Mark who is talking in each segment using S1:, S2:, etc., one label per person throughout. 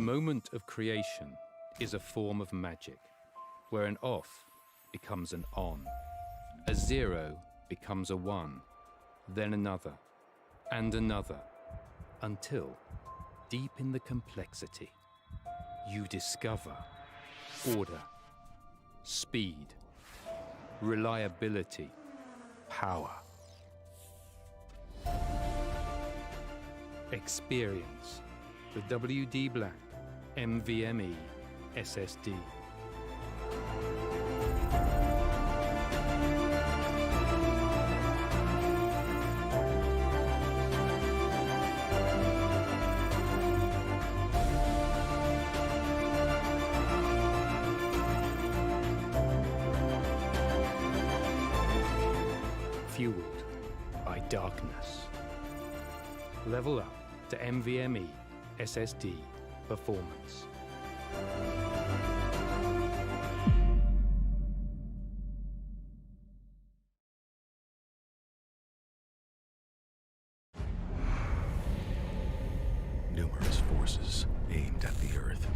S1: moment of creation is a form of magic, where an off becomes an on, a 0 becomes a 1, then another, and another, until, deep in the complexity, you discover order, speed, reliability, power. Experience the WD Black NVMe SSD. Fueled by darkness. Level up to NVMe SSD performance.
S2: Numerous forces aimed at the Earth.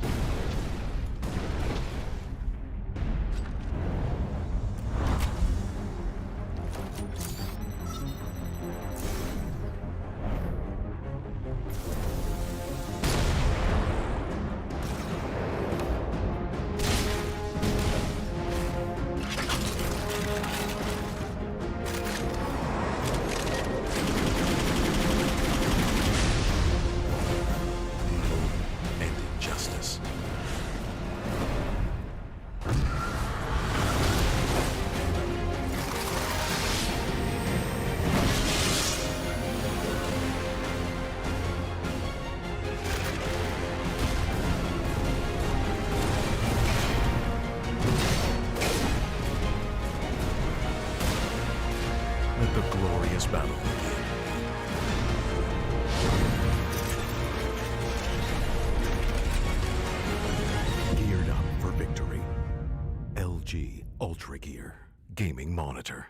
S2: Let the glorious battle begin. Geared up for victory. LG Ultragear Gaming Monitor.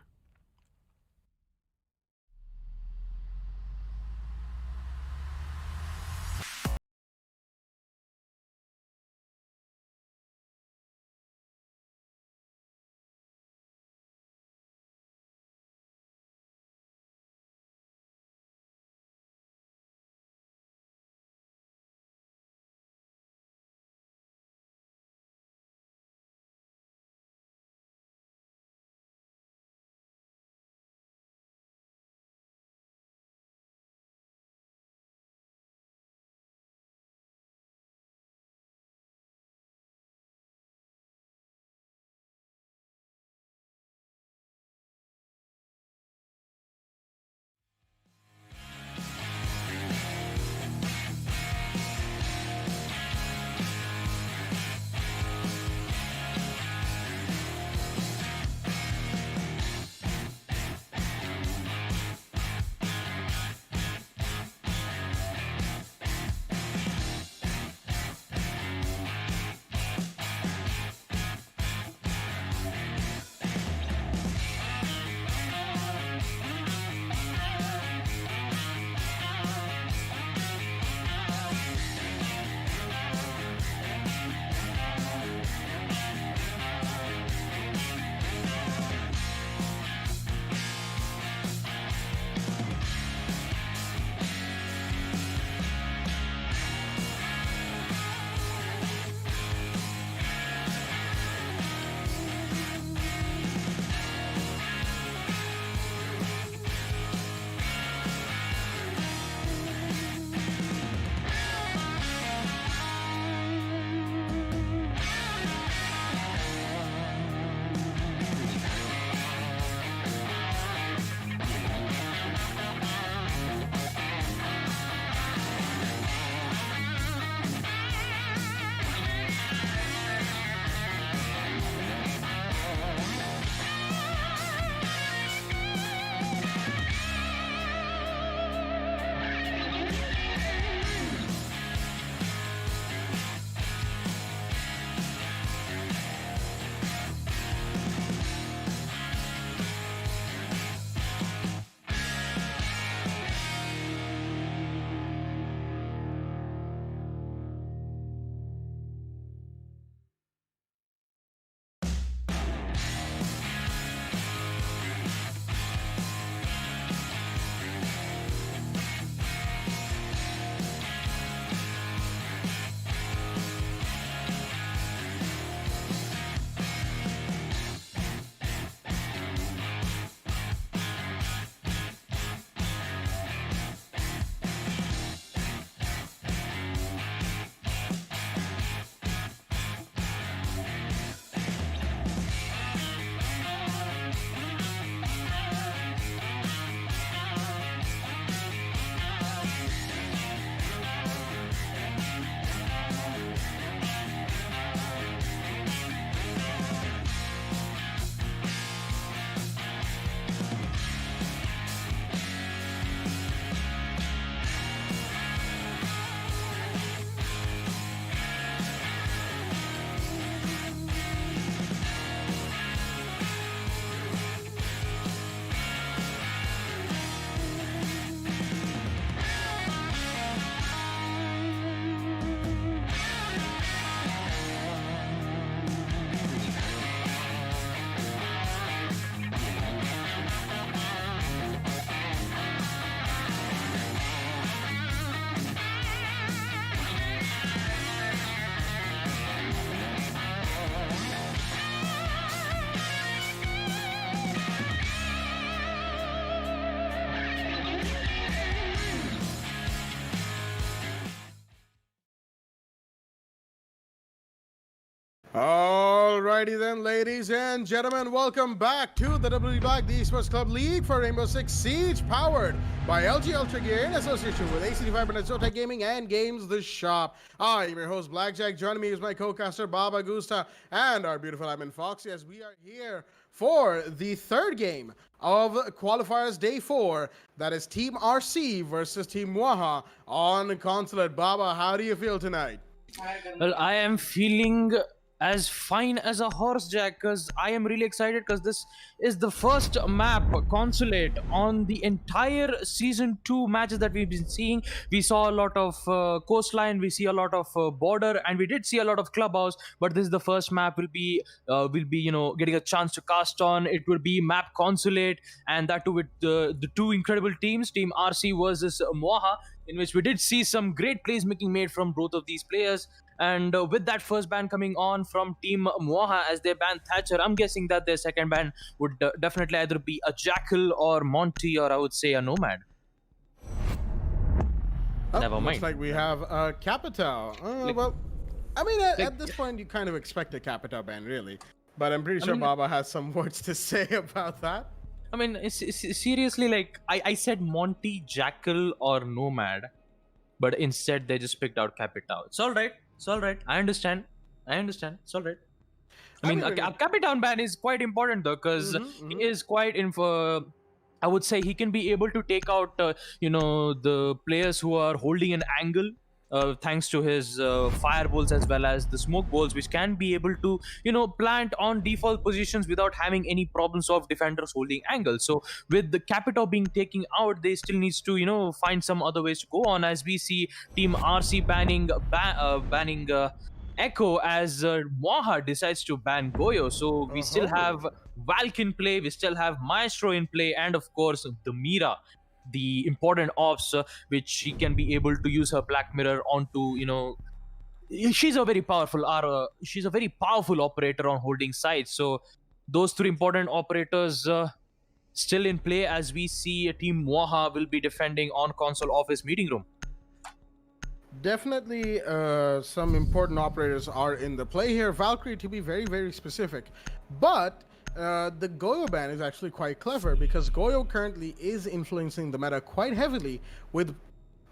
S3: Alrighty then, ladies and gentlemen, welcome back to the WB the Esports Club League for Rainbow Six Siege, powered by LG Ultragear in association with ACD Fibernet, Zotac Gaming, and Games the Shop. I am your host, Blackjack. Joining me is my co-caster, Baba Gusta, and our beautiful admin, Foxy, as we are here for the third game of Qualifiers Day 4. That is Team RC versus Team Waha on Consulate. Baba, how do you feel tonight?
S4: Well, I am feeling as fine as a horse, Jack, because I am really excited because this is the first map consulate on the entire season 2 matches that we've been seeing. We saw a lot of coastline, we see a lot of border, and we did see a lot of clubhouse. But this is the first map will be getting a chance to cast on. It will be map consulate, and that too with the two incredible teams, Team RC versus Moha, in which we did see some great plays making made from both of these players. And with that first ban coming on from Team Moha as they ban Thatcher, I'm guessing that their second ban would definitely either be a Jackal or Monty, or I would say a Nomad. Never mind.
S3: Looks like we have a Capital. Well, I mean, at this point, you kind of expect a Capital ban, really. But I'm pretty sure Baba has some words to say about that.
S4: I mean, seriously, like, I said Monty, Jackal, or Nomad, but instead they just picked out Capital. It's alright. It's alright. I understand. It's alright. I mean, a Capitan ban is quite important though, because he is quite I would say he can be able to take out, the players who are holding an angle. Thanks to his fireballs as well as the smoke balls, which can be able to plant on default positions without having any problems of defenders holding angles. So with the Capito being taken out, they still needs to find some other ways to go on, as we see Team RC banning Echo as Moha decides to ban Goyo. So we still have Valk in play, we still have Maestro in play, and of course the Mira, the important ops, which she can be able to use her Black Mirror onto, she's a very powerful operator on holding sides. So those three important operators still in play, as we see Team Moha will be defending on console office meeting room.
S3: Definitely some important operators are in the play here. Valkyrie, to be very, very specific. But the Goyo ban is actually quite clever, because Goyo currently is influencing the meta quite heavily with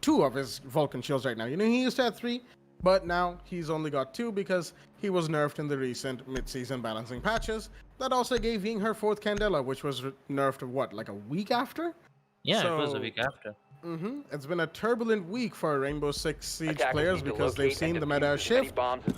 S3: 2 of his Vulcan shields right now. He used to have 3, but now he's only got 2 because he was nerfed in the recent mid-season balancing patches. That also gave Ying her 4th Candela, which was nerfed, like a week after?
S4: Yeah, so, it was a week after.
S3: It's been a turbulent week for Rainbow Six Siege players, because they've seen the meta shift,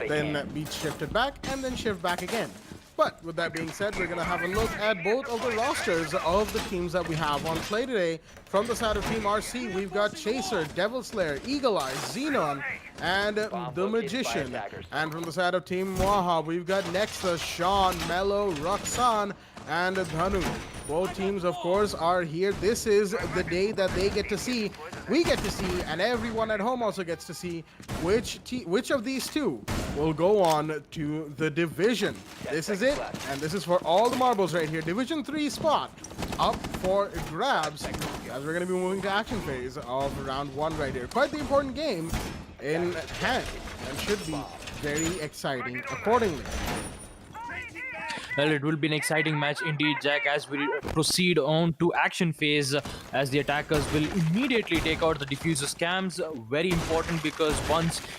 S3: then be shifted back, and then shift back again. But with that being said, we're going to have a look at both of the rosters of the teams that we have on play today. From the side of Team RC, we've got Chaser, Devil Slayer, Eagle Eye, Xenon, and the Magician. And from the side of Team Waha, we've got Nexus, Sean, Mello, Roxanne, and Dhanu. Both teams, of course, are here. This is the day that they get to see, we get to see, and everyone at home also gets to see which of these two will go on to the division. This is it, and this is for all the marbles right here. Division 3 spot up for grabs, as we're going to be moving to action phase of round 1 right here. Quite the important game in hand, and should be very exciting accordingly.
S4: Well, it will be an exciting match indeed, Jack, as we proceed on to action phase, as the attackers will immediately take out the diffuser cams. Very important, because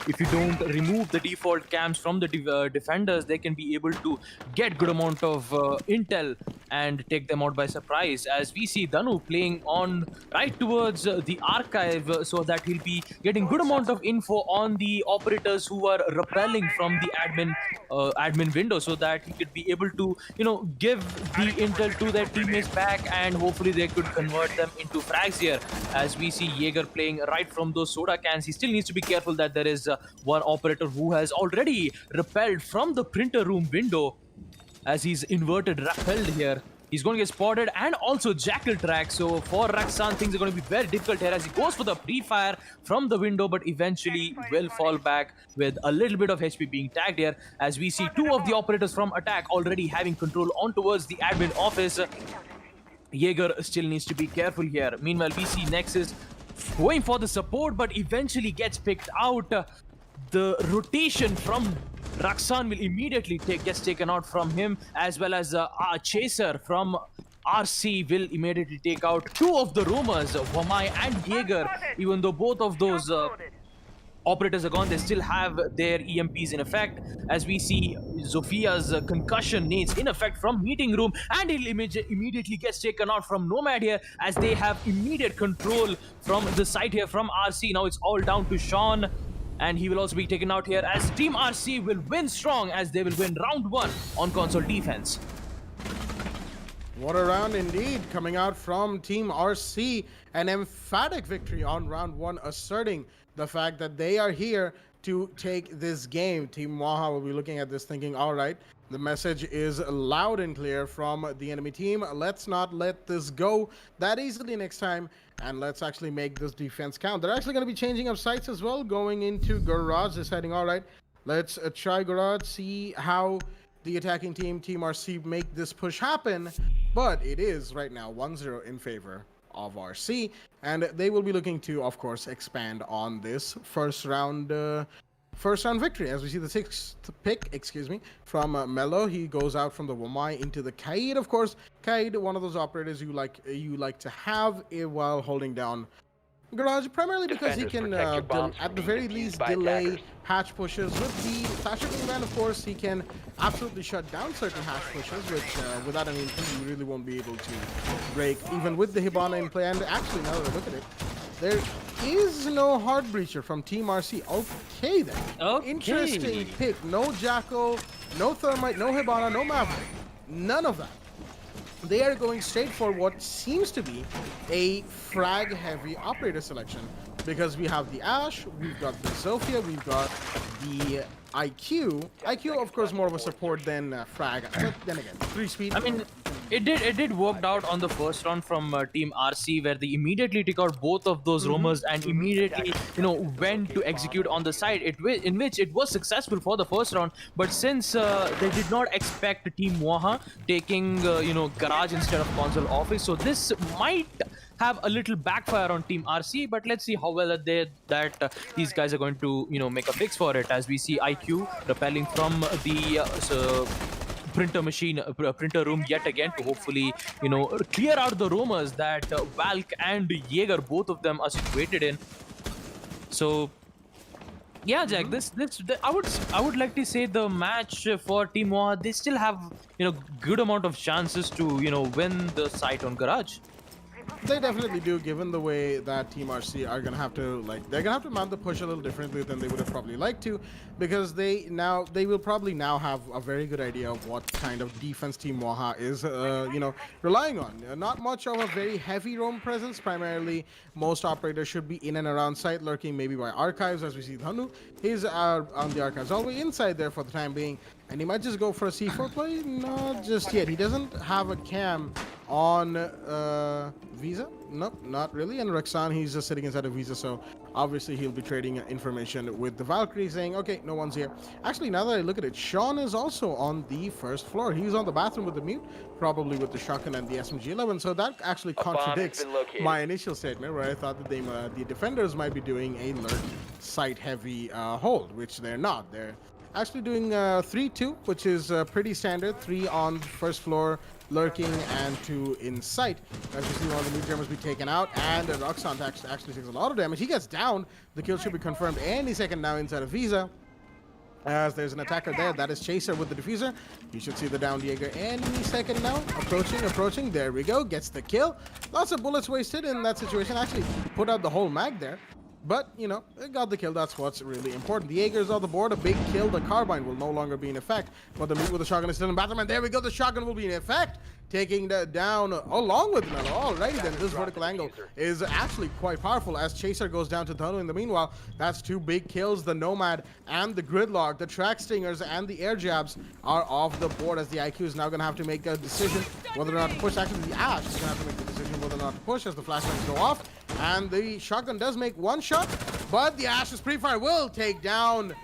S4: if you don't remove the default cams from the defenders, they can be able to get good amount of intel and take them out by surprise. As we see Dhanu playing on right towards the archive, so that he'll be getting good amount of info on the operators who are repelling from the admin window, so that he could be able to give the intel to their teammates back, and hopefully they could convert them into frags here. As we see Jaeger playing right from those soda cans, he still needs to be careful that there is one operator who has already repelled from the printer room window, as he's inverted repelled here. He's going to get spotted, and also Jackal track. So for Raksan, things are going to be very difficult here, as he goes for the pre-fire from the window, but eventually will fall back with a little bit of HP being tagged here, as we see 2 of the operators from attack already having control on towards the admin office. Jaeger still needs to be careful here. Meanwhile, we see Nexus going for the support, but eventually gets picked out. The rotation from Raksan will immediately gets taken out from him, as well as Chaser from RC will immediately take out two of the roamers, Wamai and Jaeger. Even though both of those operators are gone, they still have their EMPs in effect, as we see Zofia's concussion nades in effect from meeting room, and he'll immediately gets taken out from Nomad here, as they have immediate control from the site here from RC. Now it's all down to Sean, and he will also be taken out here, as Team RC will win strong, as they will win round 1 on console defense.
S3: What a round indeed, coming out from Team RC. An emphatic victory on round 1, asserting the fact that they are here to take this game. Team Waha will be looking at this thinking, all right, the message is loud and clear from the enemy team. Let's not let this go that easily next time, and let's actually make this defense count. They're actually going to be changing up sites as well, going into Garage, deciding, all right, let's try Garage, see how the attacking team, Team RC, make this push happen. But it is right now 1-0 in favor of RC, and they will be looking to, of course, expand on this first round victory. As we see the 6th pick, from Mello. He goes out from the Wamai into the Kaid. Of course, Kaid, one of those operators you like to have while holding down Garage, primarily because he can, at the very least, delay hatch pushes. With the Thatcher Wingman, of course, he can absolutely shut down certain hatch pushes, which without any input, you really won't be able to break, even with the Hibana in play. And actually, now that I look at it, there is no hard breacher from Team RC. Okay, then. Okay. Interesting pick. No Jackal, no Thermite, no Hibana, no Maverick. None of that. They are going straight for what seems to be a frag-heavy operator selection, because we have the Ash, we've got the Zofia, we've got the IQ. IQ, of course, more of a support than frag, but then again, 3-speed.
S4: I mean, it did work out on the first round from Team RC, where they immediately took out both of those roamers and immediately, went to execute on the side, in which it was successful for the first round. But since they did not expect Team Waha taking, Garage instead of console office, so this might have a little backfire on Team RC, but let's see how well that these guys are going to, make a fix for it, as we see IQ repelling from the printer room yet again to hopefully, clear out the roamers that Valk and Jaeger, both of them, are situated in. So yeah, Jack, I would like to say the match for Team Waha, they still have, good amount of chances to, win the site on Garage.
S3: They definitely do, given the way that Team RC are gonna have to they're gonna have to mount the push a little differently than they would have probably liked to, because they will probably now have a very good idea of what kind of defense Team Waha is relying on. Not much of a very heavy roam presence. Primarily, most operators should be in and around site, lurking maybe by archives, as we see Dhanu. He's on the archives all the way inside there for the time being, and he might just go for a C4 play. Not just yet. He doesn't have a cam on Visa. Nope, not really. And Raksan, he's just sitting inside of Visa, so obviously he'll be trading information with the Valkyrie, saying, okay, no one's here. Actually, now that I look at it, Sean is also on the first floor. He's on the bathroom with the mute, probably with the shotgun and the SMG-11, so that actually contradicts my initial statement, where I thought that the defenders might be doing a lurk site-heavy hold, which they're not. They're actually doing 3-2, which is pretty standard. 3 on first floor, lurking, and 2 in sight. As you see, one of the new Germans be taken out, and Roxanne actually takes a lot of damage. He gets down. The kill should be confirmed any second now inside of Visa, as there's an attacker there. That is Chaser with the diffuser. You should see the down Jaeger any second now. Approaching. There we go. Gets the kill. Lots of bullets wasted in that situation. Actually put out the whole mag there. But, it got the kill. That's what's really important. The Jaeger's on the board. A big kill. The carbine will no longer be in effect. But the move with the shotgun is still in bathroom. And there we go. The shotgun will be in effect, taking that down along with Mello. Alrighty then. This vertical angle is actually quite powerful, as Chaser goes down to Dhanu. In the meanwhile, that's 2 big kills. The Nomad and the Gridlock, the Track Stingers, and the Air Jabs are off the board, as the IQ is now going to have to make a decision whether or not to push. Actually, the Ash is going to have to make the decision whether or not to push, as the flashbangs go off. And the shotgun does make 1 shot, but the Ash's pre-fire will take down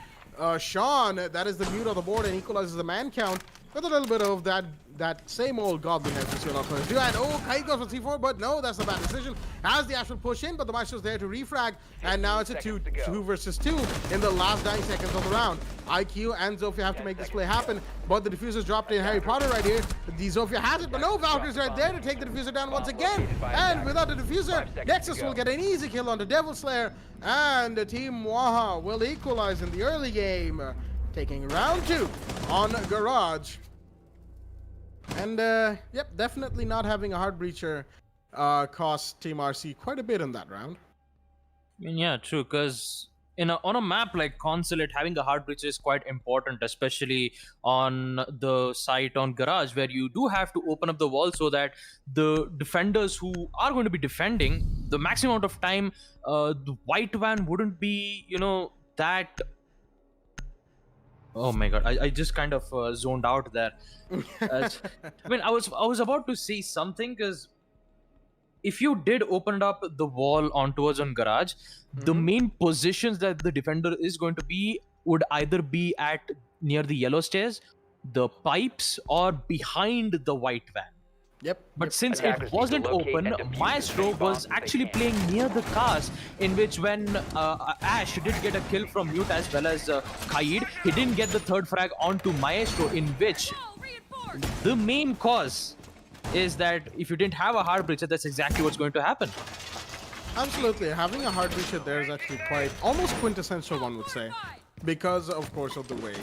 S3: Sean. That is the mute on the board and equalizes the man count with a little bit of that that same old goblin as we see a lot of players do. And oh, Kite goes for C4, but no, that's a bad decision. As the Ash will push in, but the Maestro's there to refrag, and now it's a 2 versus 2 in the last 9 seconds of the round. IQ and Zofia have to make this play happen, but the diffuser's dropped in Harry Potter right here. The Zofia has it, but no, Valkyrie's right there to take the diffuser down once again. And without the diffuser, Nexus will get an easy kill on the Devil Slayer, and Team Waha will equalize in the early game, taking round 2 on Garage. And yep, definitely not having a hard breacher cost Team RC quite a bit in that round.
S4: I mean, yeah, true, because on a map like Consulate, having a hard breacher is quite important, especially on the site on Garage, where you do have to open up the wall so that the defenders who are going to be defending, the maximum amount of time, the white van wouldn't be, that... Oh my god, I just kind of zoned out there. I mean, I was about to say something, because if you did open up the wall on Garage, the main positions that the defender is going to be would either be at near the yellow stairs, the pipes, or behind the white van.
S3: Yep.
S4: But since it wasn't open, Maestro was actually playing near the cars, in which when Ash did get a kill from Mute as well as Kaid, he didn't get the third frag onto Maestro, in which the main cause is that if you didn't have a hard breacher, that's exactly what's going to happen.
S3: Absolutely. Having a hard breacher there is actually quite almost quintessential, one would say. Because, of course, of the way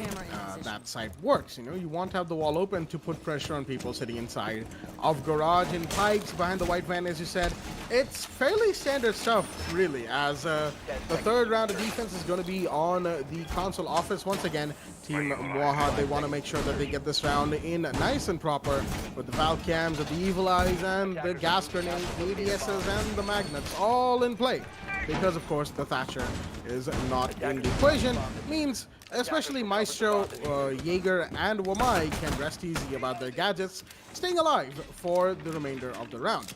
S3: that site works. You want to have the wall open to put pressure on people sitting inside of Garage and pipes behind the white van, as you said. It's fairly standard stuff, really, as the third round of defense is going to be on the console office. Once again, Team Waha, they want to make sure that they get this round in nice and proper with the Valve Cams, the Evil Eyes, and the gas grenades, the ADSs, and the magnets all in play. Because, of course, the Thatcher is not in the equation. Means, especially Maestro, Jaeger, and Wamai can rest easy about their gadgets, staying alive for the remainder of the round.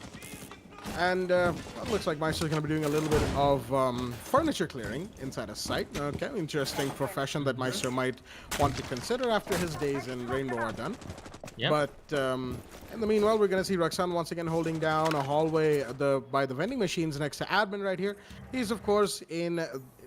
S3: And it looks like Maestro's going to be doing a little bit of furniture clearing inside a site. Okay, interesting profession that Maestro might want to consider after his days in Rainbow are done. Yep. But in the meanwhile, we're going to see Roxanne once again holding down a hallway by the vending machines next to Admin right here. He's, of course, in...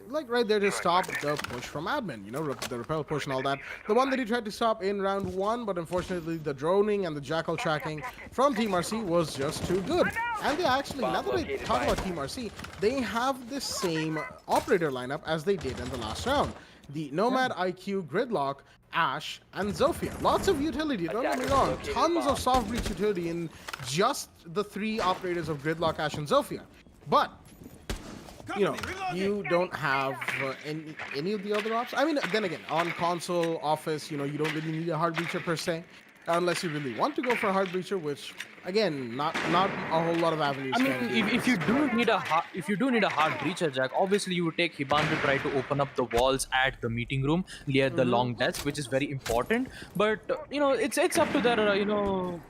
S3: right there to stop the push from Admin, the repel push and all that. The one that he tried to stop in round 1, but unfortunately the droning and the jackal tracking from Team RC was just too good. And they actually, now that we talk about Team RC, they have the same operator lineup as they did in the last round. The Nomad, IQ, Gridlock, Ash, and Zofia. Lots of utility, don't get me wrong. Tons of soft breach utility in just the 3 operators of Gridlock, Ash, and Zofia. But you don't have any of the other options. I mean, then again, on console, office, you don't really need a hard breacher per se, unless you really want to go for a hard breacher, which again, not a whole lot of avenues.
S4: I mean, if you do need a hard breacher, Jack, obviously you would take Hiban to try to open up the walls at the meeting room near the long desk, which is very important. But it's up to their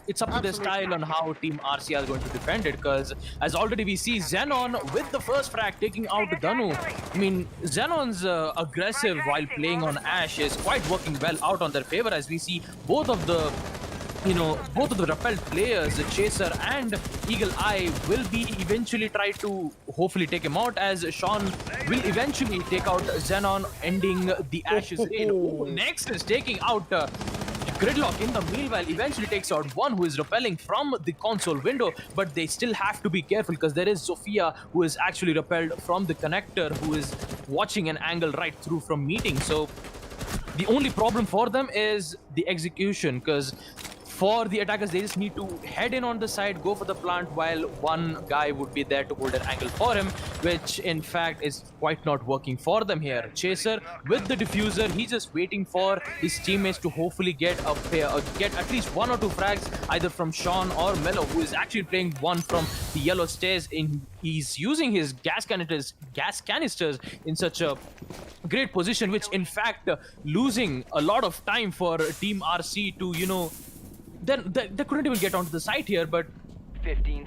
S4: it's up to their style on how Team RC are going to defend it. Because as already we see Xenon with the first frag taking out Danu. I mean, Xenon's aggressive while playing on Ash is quite working well out on their favor, as we see both of the repelled players, Chaser and Eagle Eye, will be eventually try to hopefully take him out, as Sean will eventually take out Xenon, ending the Ash's reign. Nexus taking out Gridlock in the meanwhile eventually takes out one who is repelling from the console window, but they still have to be careful because there is Zofia who is actually repelled from the connector, who is watching an angle right through from meeting. So the only problem for them is the execution, because for the attackers, they just need to head in on the side, go for the plant, while one guy would be there to hold an angle for him, which in fact is quite not working for them here. Chaser with the diffuser, he's just waiting for his teammates to hopefully get at least 1 or 2 frags, either from Sean or Mello, who is actually playing one from the yellow stairs. He's using his gas canisters in such a great position, which in fact losing a lot of time for Team RC to, they couldn't even get onto the site here, but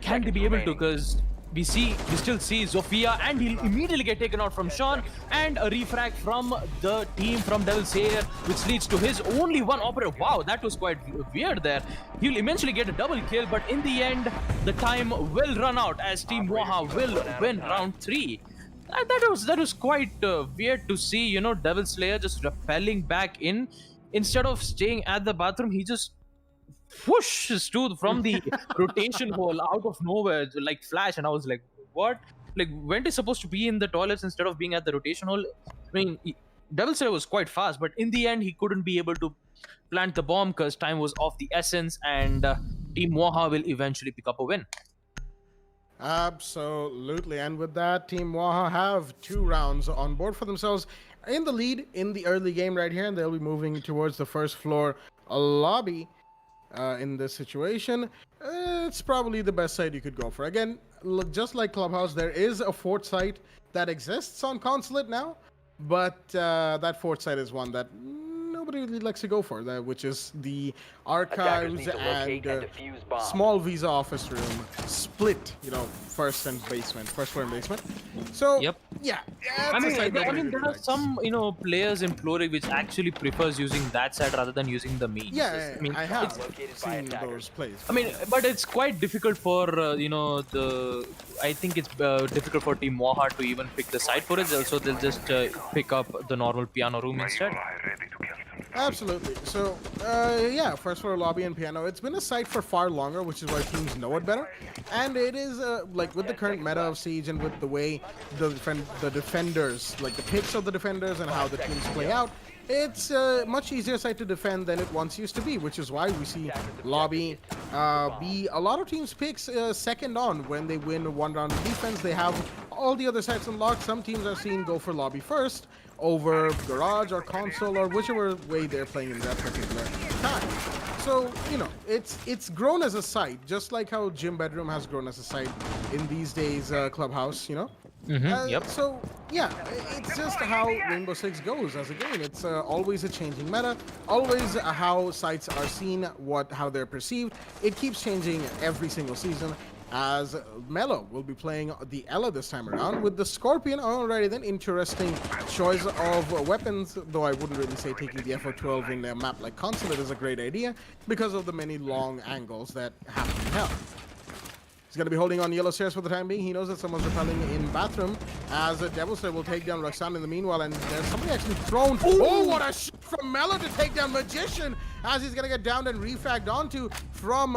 S4: can they be able to? Because we still see Zofia, and he'll immediately get taken out from Sean, and a refrag from the team from Devil Slayer, which leads to his only one operator. Wow, that was quite weird there. He'll eventually get a double kill, but in the end, the time will run out as Team Waha will win round 3. That was quite weird to see, you know, Devil Slayer just rappelling back in. Instead of staying at the bathroom, he just whooshes from the rotation hole out of nowhere, like flash. And I was like, what? Like, Went is supposed to be in the toilets instead of being at the rotation hole. I mean, Devil Slayer was quite fast, but in the end, he couldn't be able to plant the bomb because time was of the essence, and Team Waha will eventually pick up a win.
S3: Absolutely. And with that, Team Waha have 2 rounds on board for themselves in the lead in the early game right here, and they'll be moving towards the first floor lobby. In this situation, it's probably the best site you could go for. Again, look, just like Clubhouse, there is a fort site that exists on Consulate now, but that fort site is one that nobody really likes to go for, which is the archives and small visa office room split, you know, first floor and basement. So
S4: Yep.
S3: yeah,
S4: I mean,
S3: there
S4: are some, you know, players in Pro League which actually prefers using that side rather than using the main.
S3: Yeah,
S4: I mean,
S3: I have seen those plays.
S4: I mean, but it's quite difficult for you know, I think it's difficult for Team Waha to even pick the side for it. So they'll just pick up the normal piano room instead.
S3: Absolutely. So, yeah, first floor lobby and piano. It's been a site for far longer, which is why teams know it better. And it is, like, with the current meta of Siege and with the way the defenders, like the picks of the defenders and how the teams play out, it's a much easier site to defend than it once used to be, which is why we see lobby be a lot of teams picks second on when they win one round of defense. They have all the other sites unlocked. Some teams I've seen go for lobby first over garage or console or whichever way they're playing in that particular time. So, you know, it's grown as a site, just like how Gym Bedroom has grown as a site in these days, Clubhouse, you know?
S4: Yep.
S3: So, yeah, it's just how Rainbow Six goes as a game. It's always a changing meta, always how sites are seen, how they're perceived. It keeps changing every single season, as Mello will be playing the Ella this time around with the Scorpion. Alrighty then, interesting choice of weapons, though I wouldn't really say taking the FO12 in a map like Consulate is a great idea because of the many long angles that have to be held. He's going to be holding on yellow stairs for the time being. He knows that someone's repelling in bathroom, as Devil Slayer will take down Roxanne in the meanwhile, and there's somebody actually thrown. Oh, what a shot from Mello to take down Magician, as he's going to get downed and refagged onto from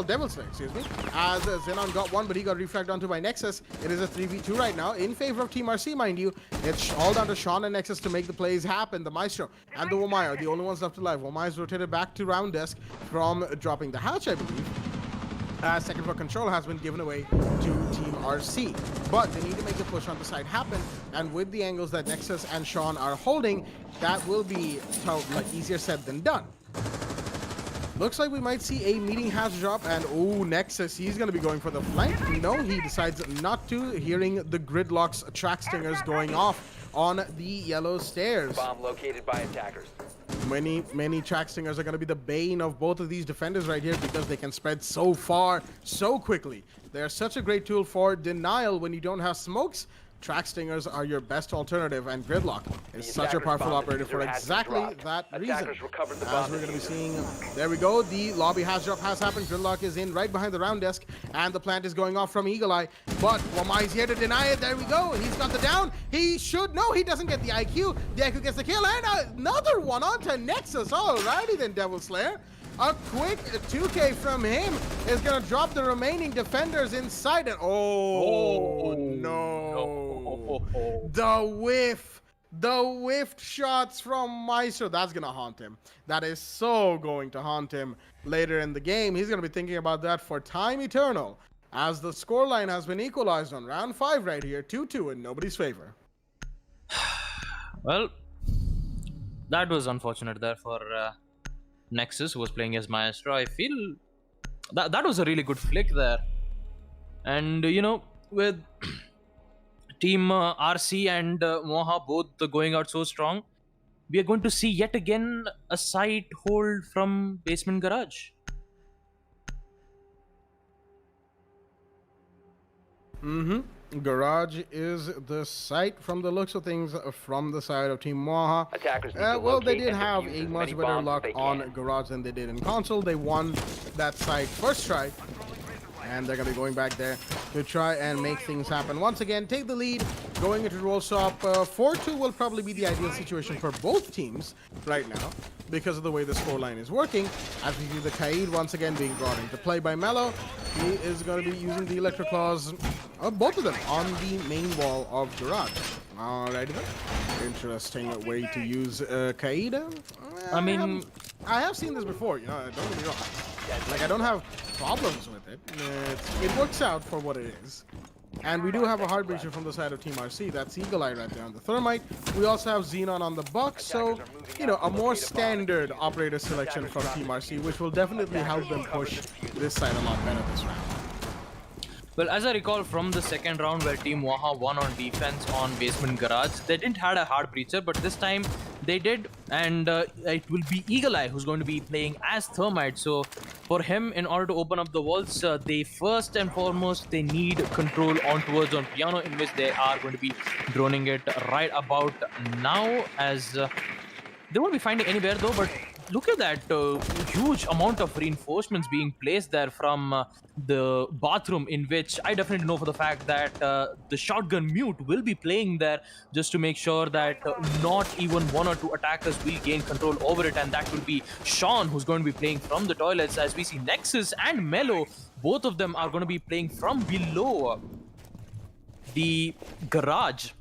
S3: Devil Slayer, excuse me, as Xenon got one, but he got refragged onto by Nexus. It is a 3v2 right now, in favor of Team RC, mind you. It's all down to Sean and Nexus to make the plays happen. The Maestro and the Womai are the only ones left alive. Womai is rotated back to round desk from dropping the hatch, I believe. Second floor control has been given away to Team RC, but they need to make the push on the side happen, and with the angles that Nexus and Sean are holding, that will be easier said than done. Looks like we might see a meeting hatch drop, and oh, Nexus, he's going to be going for the flank. No, he decides not to, hearing the Gridlock's track stingers going off on the yellow stairs.
S5: Bomb located by attackers.
S3: Many track stingers are going to be the bane of both of these defenders right here because they can spread so far so quickly. They're such a great tool for denial when you don't have smokes. Track stingers are your best alternative, and Gridlock is such a powerful operator for exactly that reason. As we're going to be seeing, there we go, the lobby hatch drop has happened. Gridlock is in right behind the round desk, and the plant is going off from Eagle Eye, but Womai is here to deny it. There we go, he's got the down. He should, no, he doesn't get the IQ. The IQ gets the kill, and another one onto Nexus. Alrighty then, Devil Slayer. A quick 2K from him is going to drop the remaining defenders inside it. Oh, no. The whiffed shots from Maestro. That's going to haunt him. That is so going to haunt him later in the game. He's going to be thinking about that for time eternal, as the scoreline has been equalized on round 5 right here, 2-2 in nobody's favor.
S4: Well, that was unfortunate there for Nexus, who was playing as Maestro. I feel that was a really good flick there. And, you know, with Team RC and Moha both going out so strong, we are going to see yet again a side hold from Basement Garage.
S3: Garage is the site from the looks of things from the side of Team Moha.
S5: Attackers need to
S3: Well, they
S5: locate
S3: did
S5: and
S3: have
S5: defuse
S3: a
S5: as
S3: much
S5: many
S3: better
S5: bombs as
S3: luck
S5: they
S3: on
S5: can.
S3: Garage than they did in console. They won that site first try, and they're going to be going back there to try and make things happen. Once again, take the lead, going into roll stop. 4-2 will probably be the ideal situation for both teams right now because of the way the scoreline is working. As we see the Kaid once again being brought into play by Mello. He is going to be using the Electric Claws, both of them, on the main wall of Garage. Alrighty then. Interesting way to use Kaid.
S4: I mean,
S3: I have seen this before, you know, don't get me wrong. Like, I don't have problems with it. It works out for what it is. And we do have a hard breacher from the side of Team RC. That's Eagle Eye right there on the Thermite. We also have Xenon on the Buck. So, you know, a more standard operator selection from Team RC, which will definitely help them push this side a lot better this round.
S4: well, as I recall from the second round where Team Waha won on defense on Basement Garage, they didn't had a hard breacher, but this time they did, and it will be Eagle Eye who's going to be playing as Thermite. So for him, in order to open up the walls, they first and foremost, they need control on piano, in which they are going to be droning it right about now, as they won't be finding anywhere though, but look at that huge amount of reinforcements being placed there from the bathroom, in which I definitely know for the fact that the shotgun mute will be playing there just to make sure that not even one or two attackers will gain control over it, and that will be Sean who's going to be playing from the toilets, as we see Nexus and Mello, both of them are going to be playing from below the garage.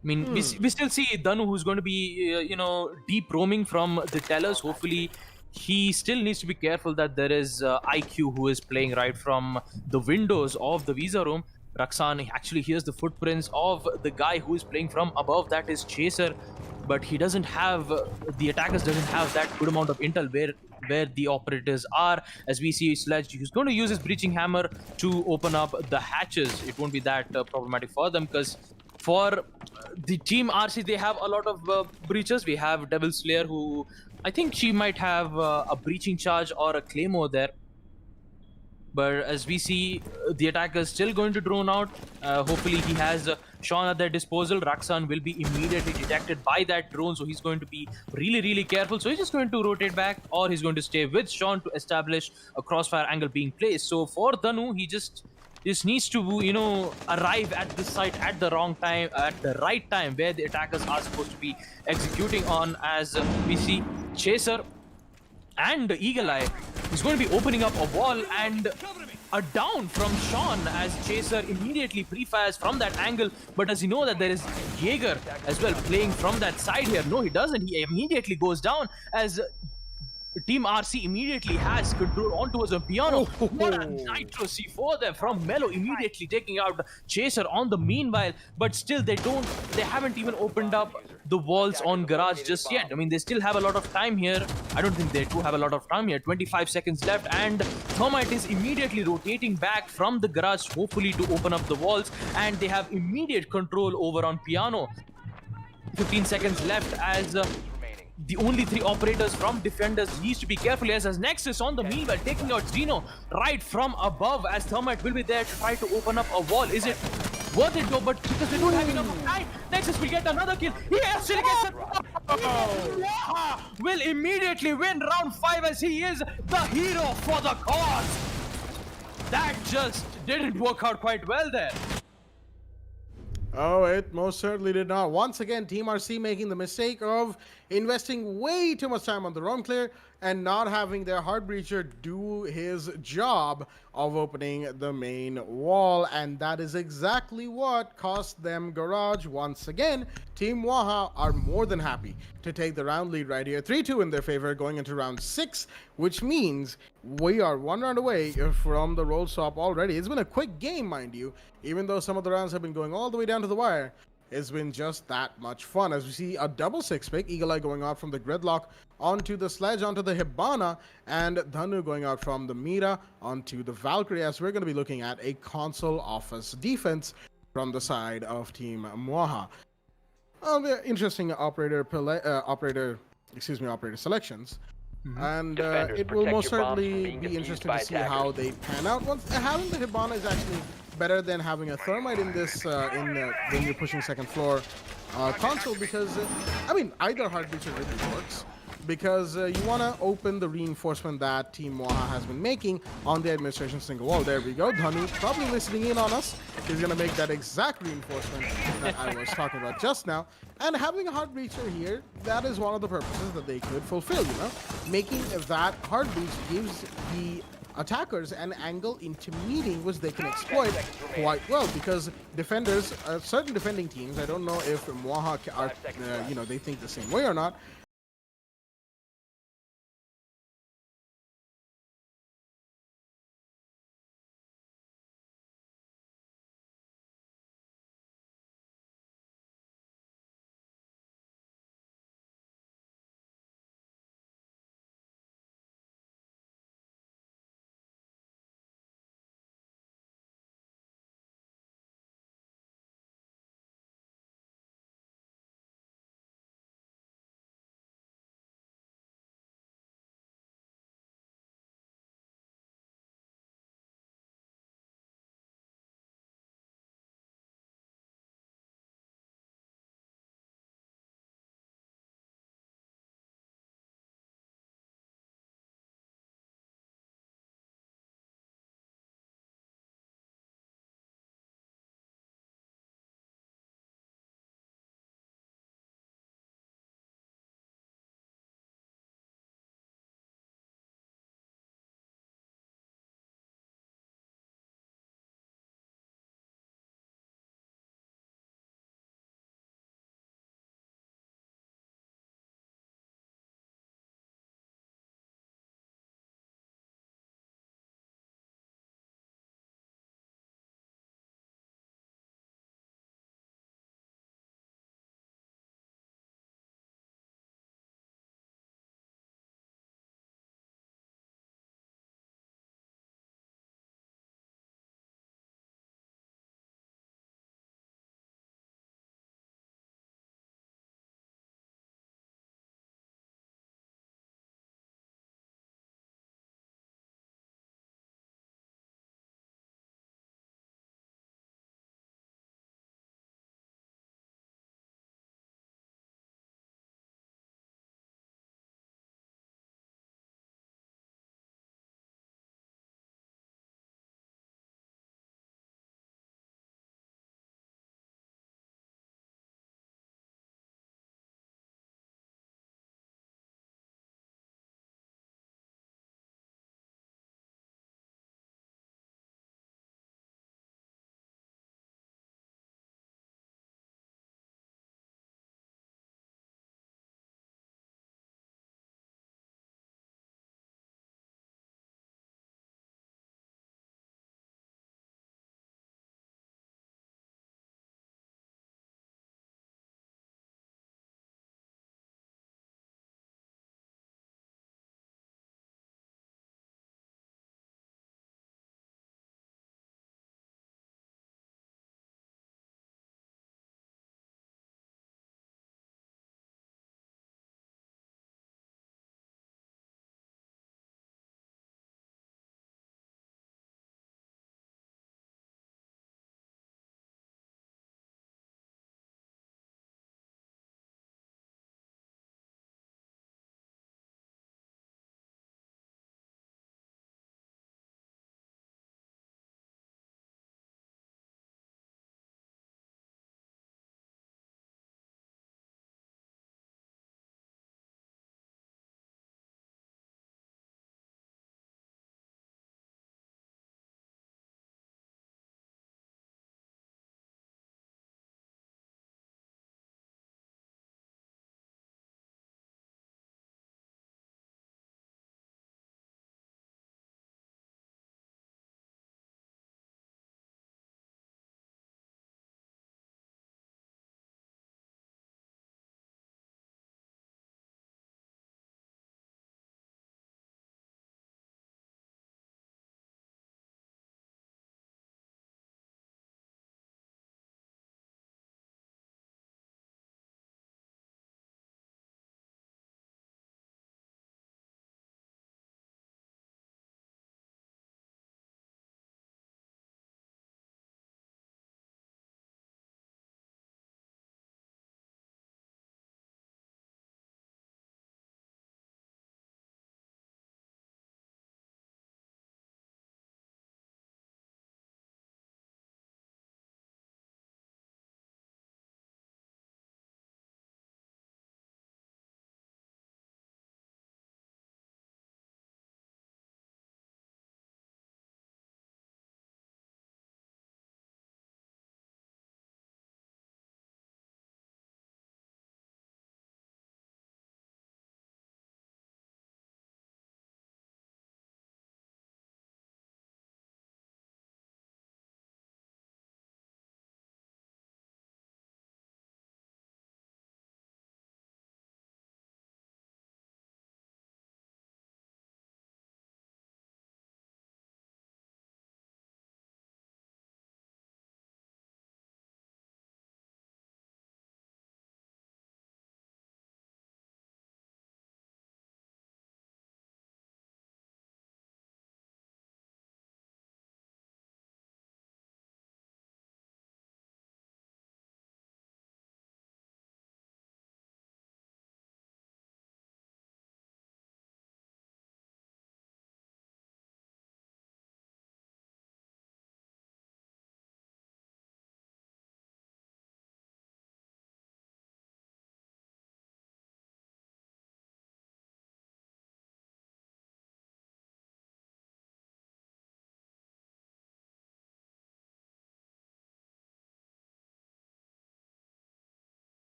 S4: I mean, we still see Danu, who's going to be, deep roaming from the tellers. Hopefully, he still needs to be careful that there is IQ who is playing right from the windows of the visa room. Raksan actually hears the footprints of the guy who is playing from above. That is Chaser, but he doesn't have the attackers doesn't have that good amount of intel where the operators are. As we see Sledge, who's going to use his breaching hammer to open up the hatches. It won't be that problematic for them, because for the Team RC, they have a lot of breachers. We have Devil Slayer, who I think she might have a breaching charge or a claymore there. But as we see, the attacker is still going to drone out. Hopefully, he has Sean at their disposal. Raksan will be immediately detected by that drone, so he's going to be really, really careful. So he's just going to rotate back, or he's going to stay with Sean to establish a crossfire angle being placed. So for Danu, he just needs to, arrive at this site at the wrong time, at the right time, where the attackers are supposed to be executing on. As we see Chaser and Eagle Eye is going to be opening up a wall, and a down from Sean as Chaser immediately pre-fires from that angle. But does he know that there is Jaeger as well playing from that side here? No, he doesn't. He immediately goes down as Team RC immediately has control on towards a piano. What a nitro C4 there from Mello, immediately taking out Chaser on the meanwhile. But still, they haven't even opened up the walls on Garage just yet. I mean, they still have a lot of time here. I don't think they do have a lot of time here. 25 seconds left, and Thermite is immediately rotating back from the Garage, hopefully to open up the walls, and they have immediate control over on piano. 15 seconds left as the only three operators from defenders needs to be careful, as Nexus on the meanwhile taking out Zeno right from above, as Thermite will be there to try to open up a wall. Is it worth it though? But because they don't have enough time, Nexus will get another kill. He actually gets it. Will immediately win round 5, as he is the hero for the cause. That just didn't work out quite well there.
S3: Oh, it most certainly did not. Once again, Team RC making the mistake of investing way too much time on the roam clear and not having their hard breacher do his job of opening the main wall, and that is exactly what cost them Garage. Once again, Team Waha are more than happy to take the round lead right here. 3-2 in their favor going into round 6, which means we are one round away from the roll stop already. It's been a quick game, mind you, even though some of the rounds have been going all the way down to the wire. It's been just that much fun, as we see a double 6-pick. Eagle Eye going out from the Gridlock onto the Sledge, onto the Hibana, and Dhanu going out from the Mira onto the Valkyrie, as we're going to be looking at a console office defense from the side of Team Mwaha. Interesting operator selections. and it will most certainly be interesting to see how they pan out. Once having the Hibana is actually better than having a Thermite in this when you're pushing second floor console, because I mean either Heartbeat really works, because you want to open the reinforcement that Team Waha has been making on the administration single wall. There we go. Dhanu probably listening in on us. He's going to make that exact reinforcement that I was talking about just now. And having a hard breacher here, that is one of the purposes that they could fulfill, you know? Making that hard breach gives the attackers an angle into meeting, which they can exploit quite well, because defenders, certain defending teams, I don't know if Mwaha are, you know, they think the same way or not,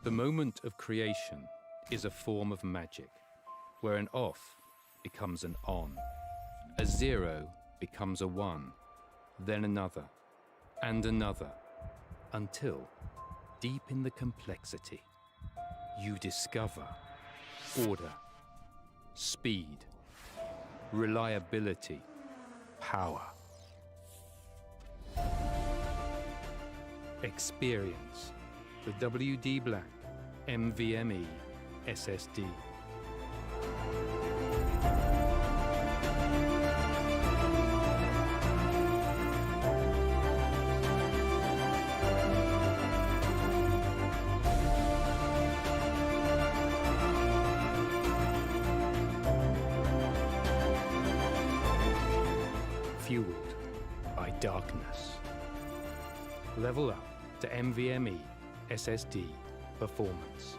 S1: The moment of creation is a form of magic, where an off becomes an on, a 0 becomes a 1, then another, and another, until, deep in the complexity, you discover order, speed, reliability, power. Experience the WD Black NVMe SSD. Fueled by darkness. Level up to NVMe SSD performance.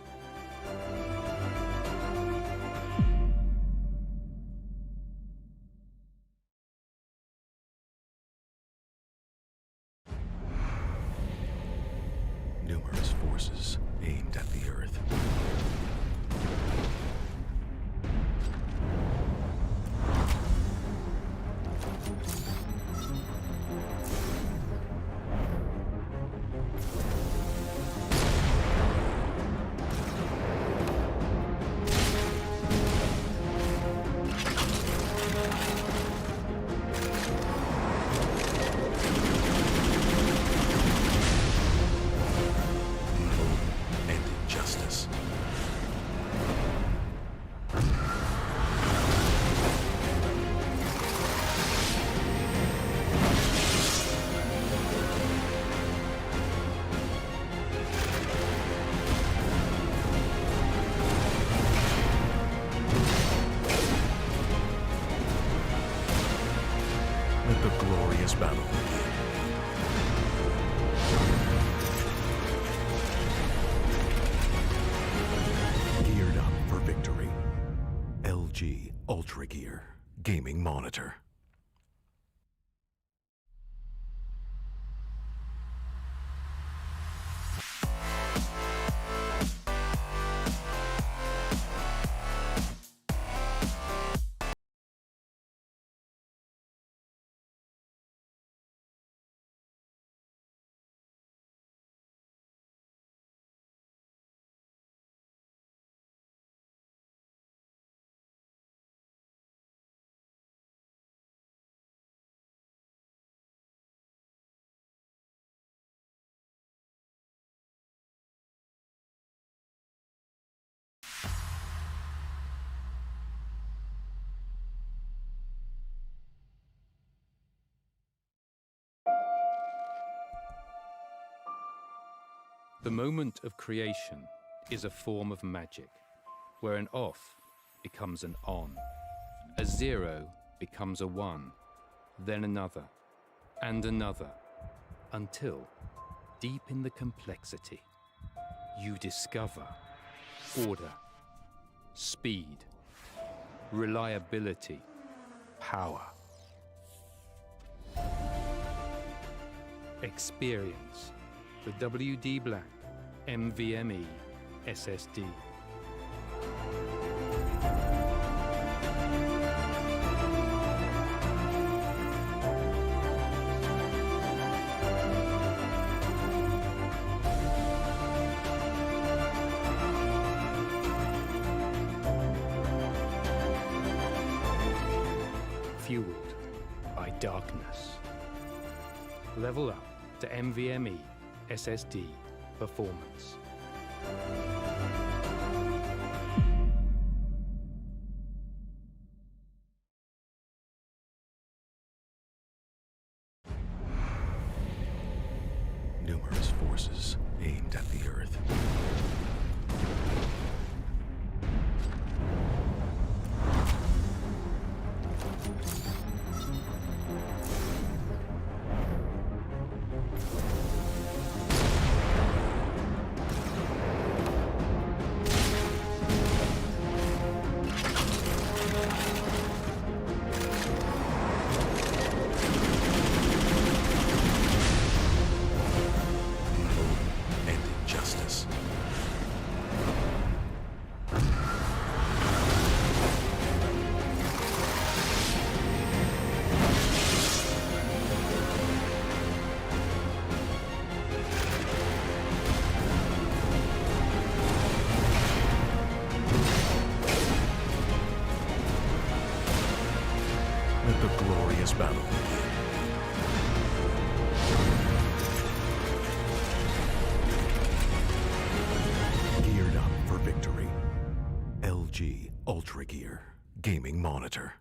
S2: Numerous forces aimed at the Earth. And injustice. Let the glorious battle begin. Geared up for victory. LG Ultragear gaming monitor.
S1: The moment of creation is a form of magic, where an off becomes an on, a 0 becomes a 1, then another, and another, until, deep in the complexity, you discover order, speed, reliability, power. Experience the WD Black NVMe SSD. Fueled by darkness. Level up to NVMe SSD performance.
S2: Numerous forces aimed at the Earth. And injustice. Ultragear gaming monitor.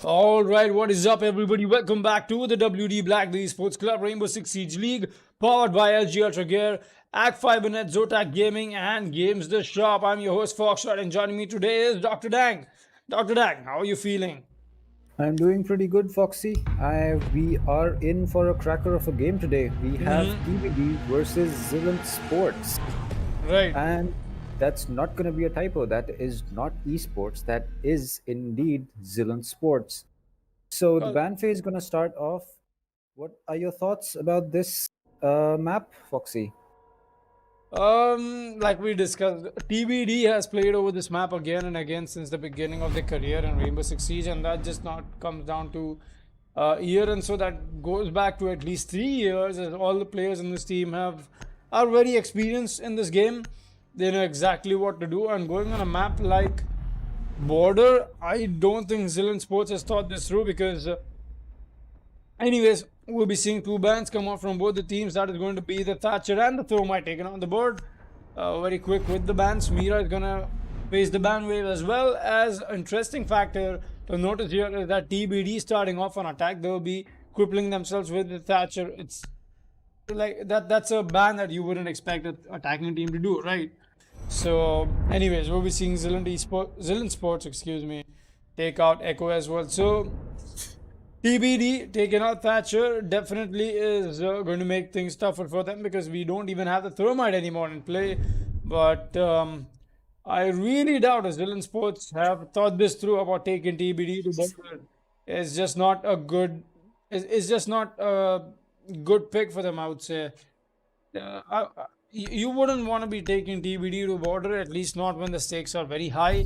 S5: All right, what is up, everybody? Welcome back to the WD Black, the Esports Club Rainbow Six Siege League, powered by LG Ultragear, AC Fibernet, Zotac Gaming, and Games the Shop. I'm your host, Foxtrot, and joining me today is Dr. Dang. Dr. Dang, how are you feeling?
S6: I'm doing pretty good, Foxy. We are in for a cracker of a game today. We have TBD versus Zillant Sports.
S5: Right.
S6: And that's not going to be a typo. That is not esports. That is indeed Zillant Sports. So the ban phase is going to start off. What are your thoughts about this map, Foxy?
S5: Like we discussed, TBD has played over this map again and again since the beginning of their career in Rainbow Six Siege, and that just not comes down to a year, and so that goes back to at least 3 years, as all the players in this team are very experienced in this game. They know exactly what to do, and going on a map like Border, I don't think Zillant Sports has thought this through, because anyways, we'll be seeing 2 bans come out from both the teams. That is going to be the Thatcher and the Thermite taken on the board. Very quick with the bans. Mira is going to face the ban wave, as well as interesting factor to notice here is that TBD starting off on attack. They'll be crippling themselves with the Thatcher. It's like that's a ban that you wouldn't expect an attacking team to do, right? So anyways, we'll be seeing Zillant Sports, take out Echo as well. So TBD taking out Thatcher definitely is going to make things tougher for them, because we don't even have the Thermite anymore in play. But I really doubt if Zillant Sports have thought this through about taking TBD to Border. It's just not a good. It's just not a good pick for them, I would say. You wouldn't want to be taking TBD to Border, at least not when the stakes are very high,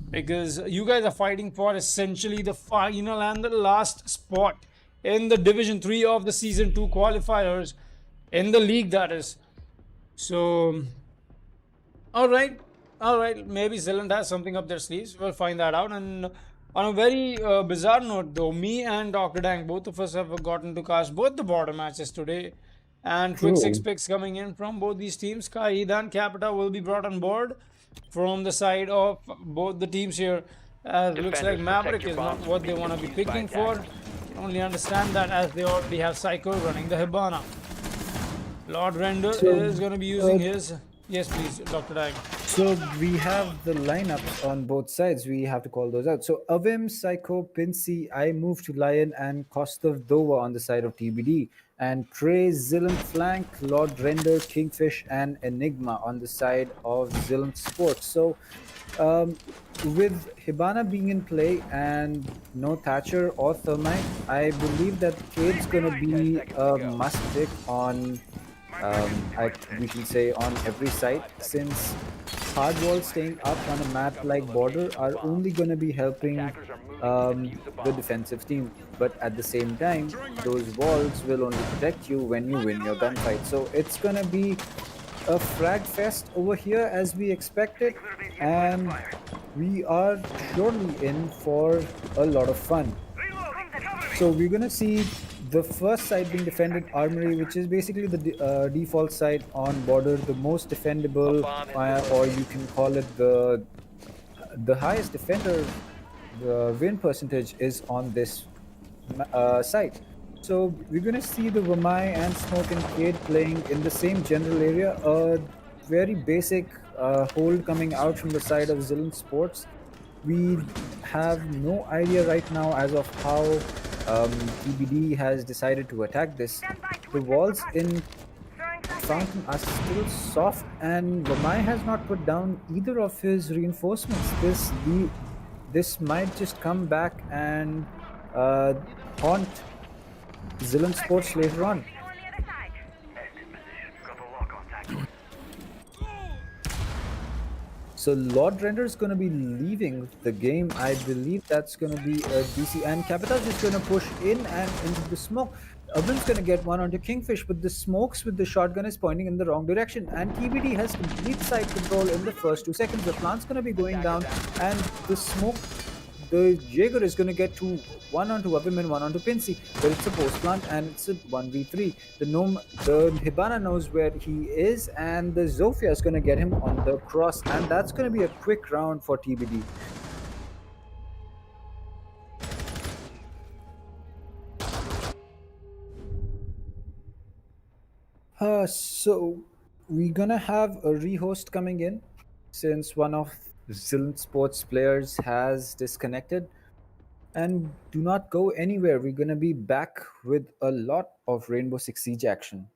S5: because you guys are fighting for essentially the final and the last spot in the Division 3 of the Season 2 qualifiers in the league, that is. So, alright, maybe Zillant has something up their sleeves. We'll find that out. And on a very bizarre note, though, me and Dr. Dang, both of us have gotten to cast both the Border matches today. And quick 6 picks coming in from both these teams. Kaid and Capita will be brought on board from the side of both the teams here. Looks like Maverick is not what they want to be picking for. Only understand that as they already have Psycho running the Hibana. Lord Render is going to be using his... Yes, please, Dr. Dag.
S6: So we have the lineups on both sides. We have to call those out. So Avim, Psycho, Pinsy, I move to Lion, and Kostov Dova on the side of TBD. And Trey, Zillant flank, Lord Render, Kingfish, and Enigma on the side of Zillant Sports. So with Hibana being in play and no Thatcher or Thermite, I believe that Cade's going to be a must pick on, we can say, on every side, since hard walls staying up on a map like Border are only going to be helping the defensive team. But at the same time, those walls will only protect you when you win your gunfight. So it's going to be a frag fest over here as we expected, and we are surely in for a lot of fun. So we're going to see the first side being defended Armory, which is basically the default side on Border, the most defendable, or you can call it the highest defender. The win percentage is on this side. So we're going to see the Vamai and Smoke and Cade playing in the same general area. A very basic hold coming out from the side of Zillant Sports. We have no idea right now as of how TBD has decided to attack this. The walls in Fountain are still soft, and Vamai has not put down either of his reinforcements. This might just come back and haunt Zillant Sports later on. So Lord Render is going to be leaving the game. I believe that's going to be a DC, and Capita is just going to push in and into the smoke. Avim's going to get one onto Kingfish, but the smokes with the shotgun is pointing in the wrong direction, and TBD has complete side control in the first 2 seconds. The plant's going to be going down, and the smoke, the Jaeger is going to get one onto Avim and one onto Pinsy, but it's a post plant and it's a 1v3. The Hibana knows where he is, and the Zofia is going to get him on the cross, and that's going to be a quick round for TBD. So we're gonna have a rehost coming in since one of Zillion Sports players has disconnected. And do not go anywhere. We're gonna be back with a lot of Rainbow Six Siege action.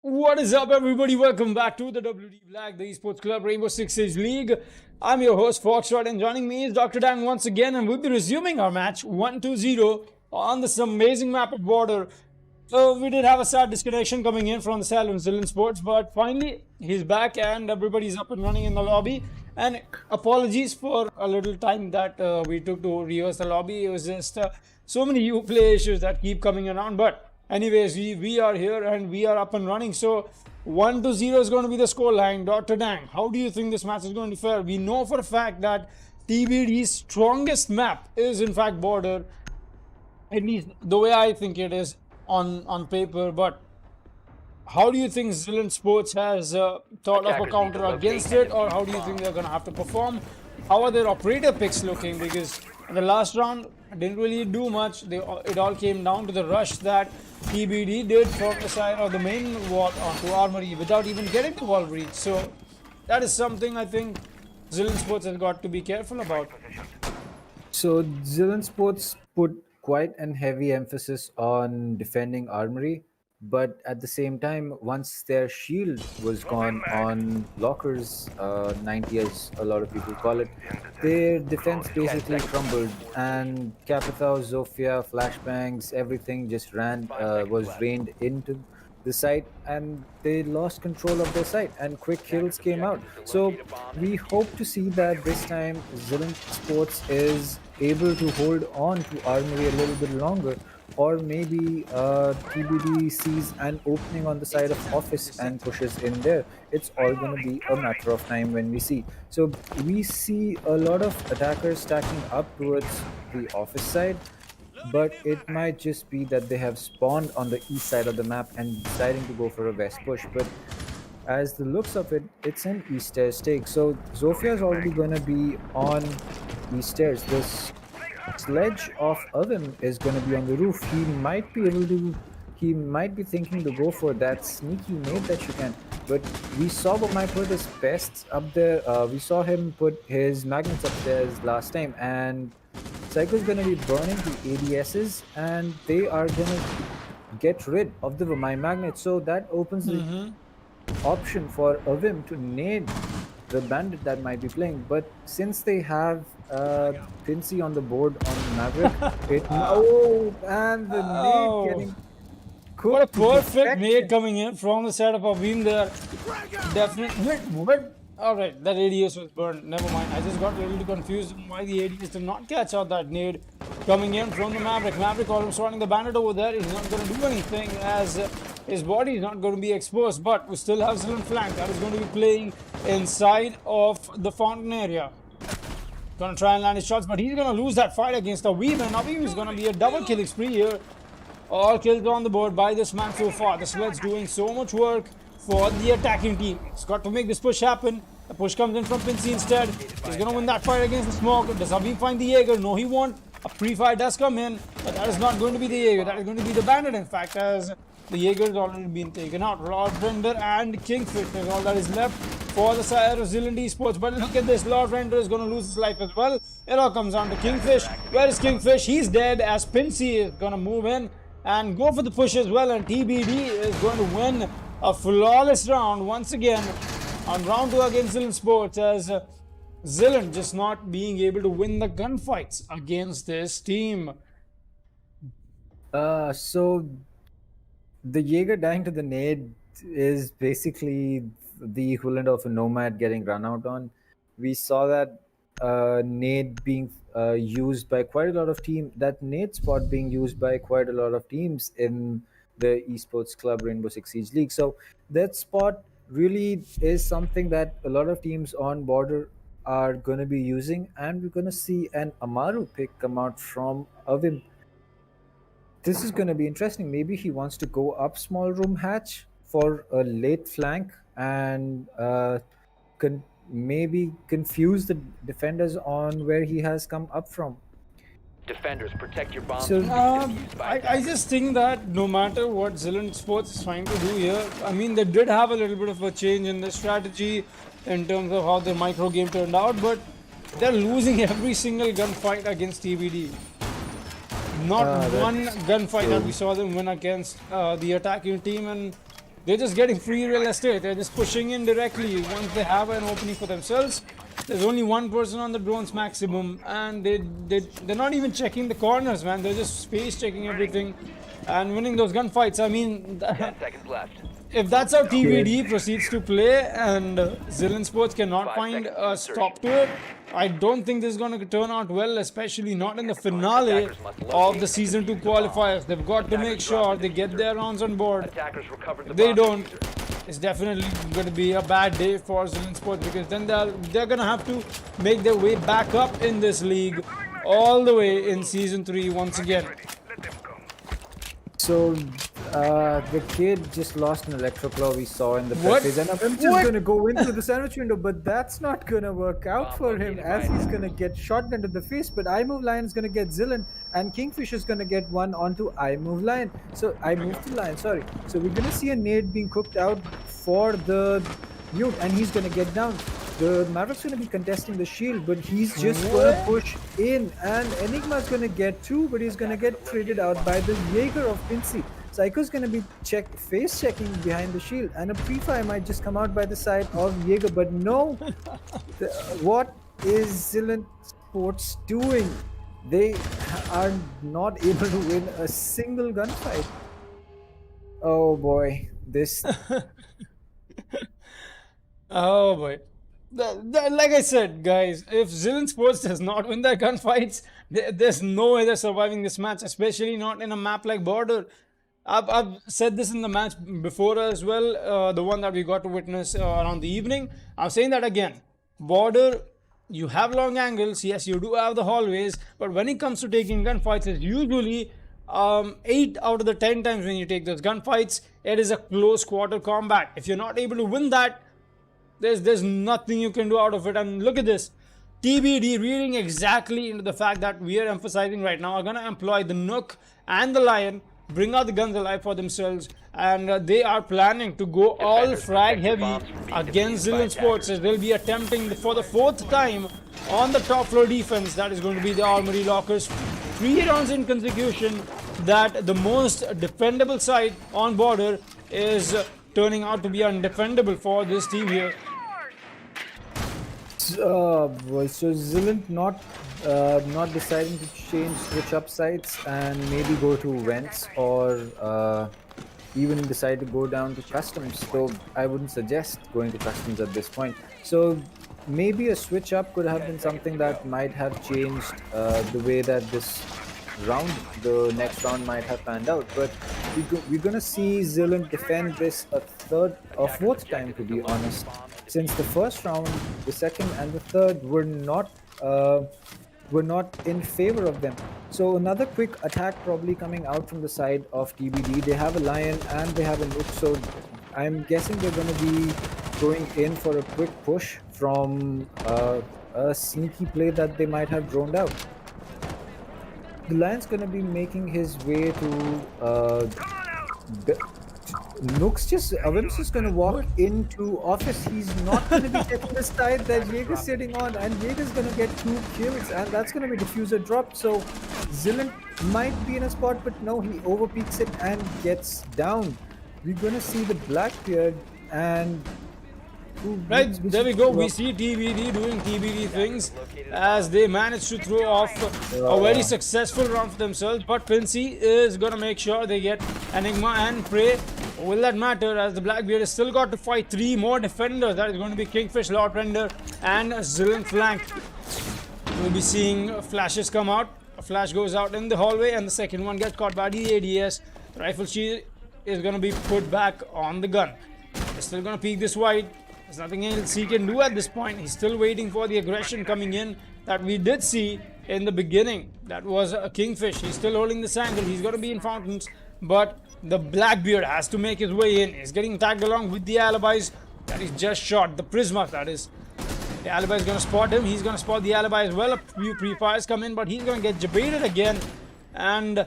S5: What is up, everybody? Welcome back to the WD Black, the Esports Club Rainbow Six Siege League. I'm your host, Foxtrot, and joining me is Dr. Dan once again, and we'll be resuming our match 1-2-0 on this amazing map of Border. So we did have a sad disconnection coming in from the Salon Zillion Sports, but finally he's back and everybody's up and running in the lobby. And apologies for a little time that we took to rehearse the lobby. It was just so many Uplay issues that keep coming around, but anyways, we are here and we are up and running. So 1-0 is going to be the scoreline. Dr. Dang, how do you think this match is going to fare? We know for a fact that TBD's strongest map is in fact Border, at least the way I think it is on paper. But how do you think Zillion Sports has thought of a counter against it, or how do you think they're going to have to perform? How are their operator picks looking? Because in the last round didn't really do much. It all came down to the rush that TBD did from the side of the main wall onto Armory without even getting the wall breach. So that is something I think Zillion Sports has got to be careful about.
S6: So Zillion Sports put quite an heavy emphasis on defending Armory, but at the same time, once their shield was gone on lockers, 90 as a lot of people call it, their defense basically crumbled, and Capithao, Zofia, flashbangs, everything just was rained into the site, and they lost control of their site, and quick kills came out. So we hope to see that this time Zillion Sports is able to hold on to Armory a little bit longer, or maybe TBD sees an opening on the side of Office and pushes in there. It's all going to be a matter of time when we see. So we see a lot of attackers stacking up towards the Office side, but it might just be that they have spawned on the east side of the map and deciding to go for a west push. But as the looks of it, it's an east stairs take. So Zofia is already going to be on east stairs. This sledge of Avim is going to be on the roof. He might be thinking to go for that sneaky nade that you can. But we saw what might put his pests up there. We saw him put his magnets upstairs last time, and Psycho's going to be burning the ADSs, and they are going to get rid of the Vamai magnet. So that opens the option for Avim to nade the bandit that might be playing. But since they have Pinsy on the board on Maverick, and the nade getting cooked.
S5: What a perfect nade coming in from the side of Avim there. Definitely. Alright, that ADS was burned. Never mind. I just got a little confused on why the ADS did not catch out that nade coming in from the Maverick. Maverick almost running the bandit over there. He's not going to do anything as his body is not going to be exposed. But we still have Zillion flank that is going to be playing inside of the fountain area. Going to try and land his shots, but he's going to lose that fight against Avim, and Avim is going to be a double killing spree here. All kills on the board by this man so far. The Sled's doing so much work for the attacking team. He's got to make this push happen. The push comes in from Pinsy instead. He's going to win that fight against the smoke. Does Avim find the Jaeger? No, he won't. A pre-fire does come in, but that is not going to be the Jaeger. That is going to be the bandit, in fact, as the Jaeger has already been taken out. Lord Render and Kingfish is all that is left for the side of Zillion Esports. But look at this. Lord Render is going to lose his life as well. It all comes down to Kingfish. Where is Kingfish? He's dead, as Pinsy is going to move in and go for the push as well, and TBD is going to win a flawless round once again on round 2 against Zillion Sports, as Zillion just not being able to win the gunfights against this team.
S6: So the Jaeger dying to the nade is basically the equivalent of a Nomad getting run out on. We saw that nade being used by quite a lot of teams, that nade spot being used by quite a lot of teams in the Esports Club Rainbow Six Siege League. So that spot really is something that a lot of teams on Border are going to be using, and we're going to see an Amaru pick come out from Avim. This is going to be interesting. Maybe he wants to go up small room hatch for a late flank and maybe confuse the defenders on where he has come up from.
S7: Defenders, protect your bombs.
S6: So,
S5: I just think that no matter what Zillion Sports is trying to do here, I mean, they did have a little bit of a change in their strategy in terms of how their micro game turned out, but they're losing every single gunfight against TBD. Not one gunfight that we saw them win against the attacking team, and they're just getting free real estate. They're just pushing in directly once they have an opening for themselves. There's only one person on the drones maximum, and they're not even checking the corners, man. They're just space checking everything and winning those gunfights. I mean,
S7: 10 seconds left.
S5: if that's how TVD proceeds to play and Zillion Sports cannot find a stop to it, I don't think this is going to turn out well, especially not in the finale of the Season 2 qualifiers. They've got to make sure they get their rounds on board.
S7: Attackers recovered the
S5: If they
S7: bomb
S5: don't,
S7: diffuser.
S5: it's definitely going to be a bad day for Zillion Sports, because then they're going to have to make their way back up in this league all the way in Season 3 once again.
S6: So, the kid just lost an Electroclaw we saw in the press phase, and I'm just going to go into the sandwich window, but that's not going to work out for him, as he's going to get shot into the face. But iMove Lion is going to get Zillion, and Kingfish is going to get one onto iMove Lion. So, iMove to Lion, sorry. So, we're going to see a nade being cooked out for the mute, and he's going to get down. The Maverick's going to be contesting the shield, but he's just going to push in, and Enigma's going to get two, but he's going to get traded out by the Jaeger of Pincy. Psycho's going to be face checking behind the shield, and a pre-fire might just come out by the side of Jaeger, but no. What is Zillion Sports doing? They are not able to win a single gunfight. Oh boy, this.
S5: Oh boy. Like I said, guys, if Zillion Sports does not win their gunfights, there's no way they're surviving this match, especially not in a map like Border. I've said this in the match before as well, the one that we got to witness around the evening. I'm saying that again. Border, you have long angles, yes, you do have the hallways, but when it comes to taking gunfights, it's usually 8 out of the 10 times when you take those gunfights, it is a close quarter combat. If you're not able to win that, there's nothing you can do out of it. And look at this. TBD reading exactly into the fact that we are emphasizing right now are going to employ the Nook and the Lion, bring out the guns alive for themselves, and they are planning to go all frag heavy against Zillion Sports, as they'll be attempting for the 4th time on the top floor defense. That is going to be the Armory Lockers. 3 rounds in consecution that the most defendable side on Border is turning out to be undefendable for this team here.
S6: So Zillion not deciding to switch up sites and maybe go to vents, or even decide to go down to customs. So I wouldn't suggest going to customs at this point. So maybe a switch up could have been something that might have changed the way that the next round might have panned out. But we're gonna see Zillion defend this a 4th time, to be honest, since the first round, the second and the third were not in favor of them. So another quick attack probably coming out from the side of TBD. They have a Lion and they have a Nook, so I'm guessing they're going to be going in for a quick push from a sneaky play that they might have droned out. The Lion's going to be making his way to Nook's Avim's just going to walk into office. He's not going to be taking the side that Jaeger's sitting on, and Jaeger's going to get 2 kills, and that's going to be diffuser dropped. So Zillion might be in a spot, but no, he overpeaks it and gets down. We're going to see the Blackbeard and...
S5: Right, there we go. We see TBD doing TBD things as they manage to throw off a very successful round for themselves. But Pincy is going to make sure they get Enigma and Prey. Will that matter, as the Blackbeard has still got to fight 3 more defenders? That is going to be Kingfish, Lord Render, and Zillion flank. We'll be seeing flashes come out. A flash goes out in the hallway, and the second one gets caught by the ADS. The rifle shield is going to be put back on the gun. They're still going to peek this wide. There's nothing else he can do at this point. He's still waiting for the aggression coming in that we did see in the beginning. That was a Kingfish. He's still holding this angle. He's going to be in fountains, but the Blackbeard has to make his way in. He's getting tagged along with the Alibis that he's just shot. The Prisma, that is. The Alibi is going to spot him. He's going to spot the Alibi as well. A few pre-fires come in, but he's going to get jebaited again. And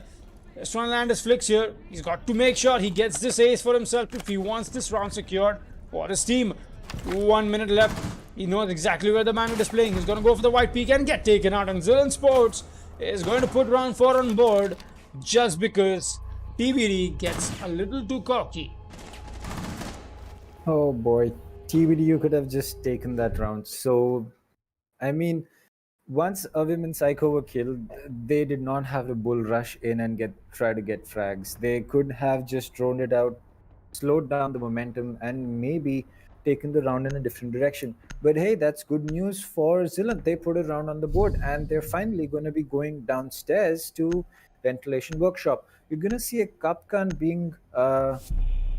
S5: just trying to land his flicks here. He's got to make sure he gets this ace for himself if he wants this round secured for his team. 1 minute left. He knows exactly where the man is playing. He's going to go for the white peak and get taken out. And Zillion Sports is going to put round 4 on board just because TBD gets a little too cocky.
S6: Oh boy, TBD, you could have just taken that round. So, I mean, once Avim and Psycho were killed, they did not have a bull rush in and try to get frags. They could have just drawn it out, slowed down the momentum, and maybe taken the round in a different direction. But hey, that's good news for Zillant. They put a round on the board, and they're finally going to be going downstairs to Ventilation Workshop. You're going to see a Kapkan being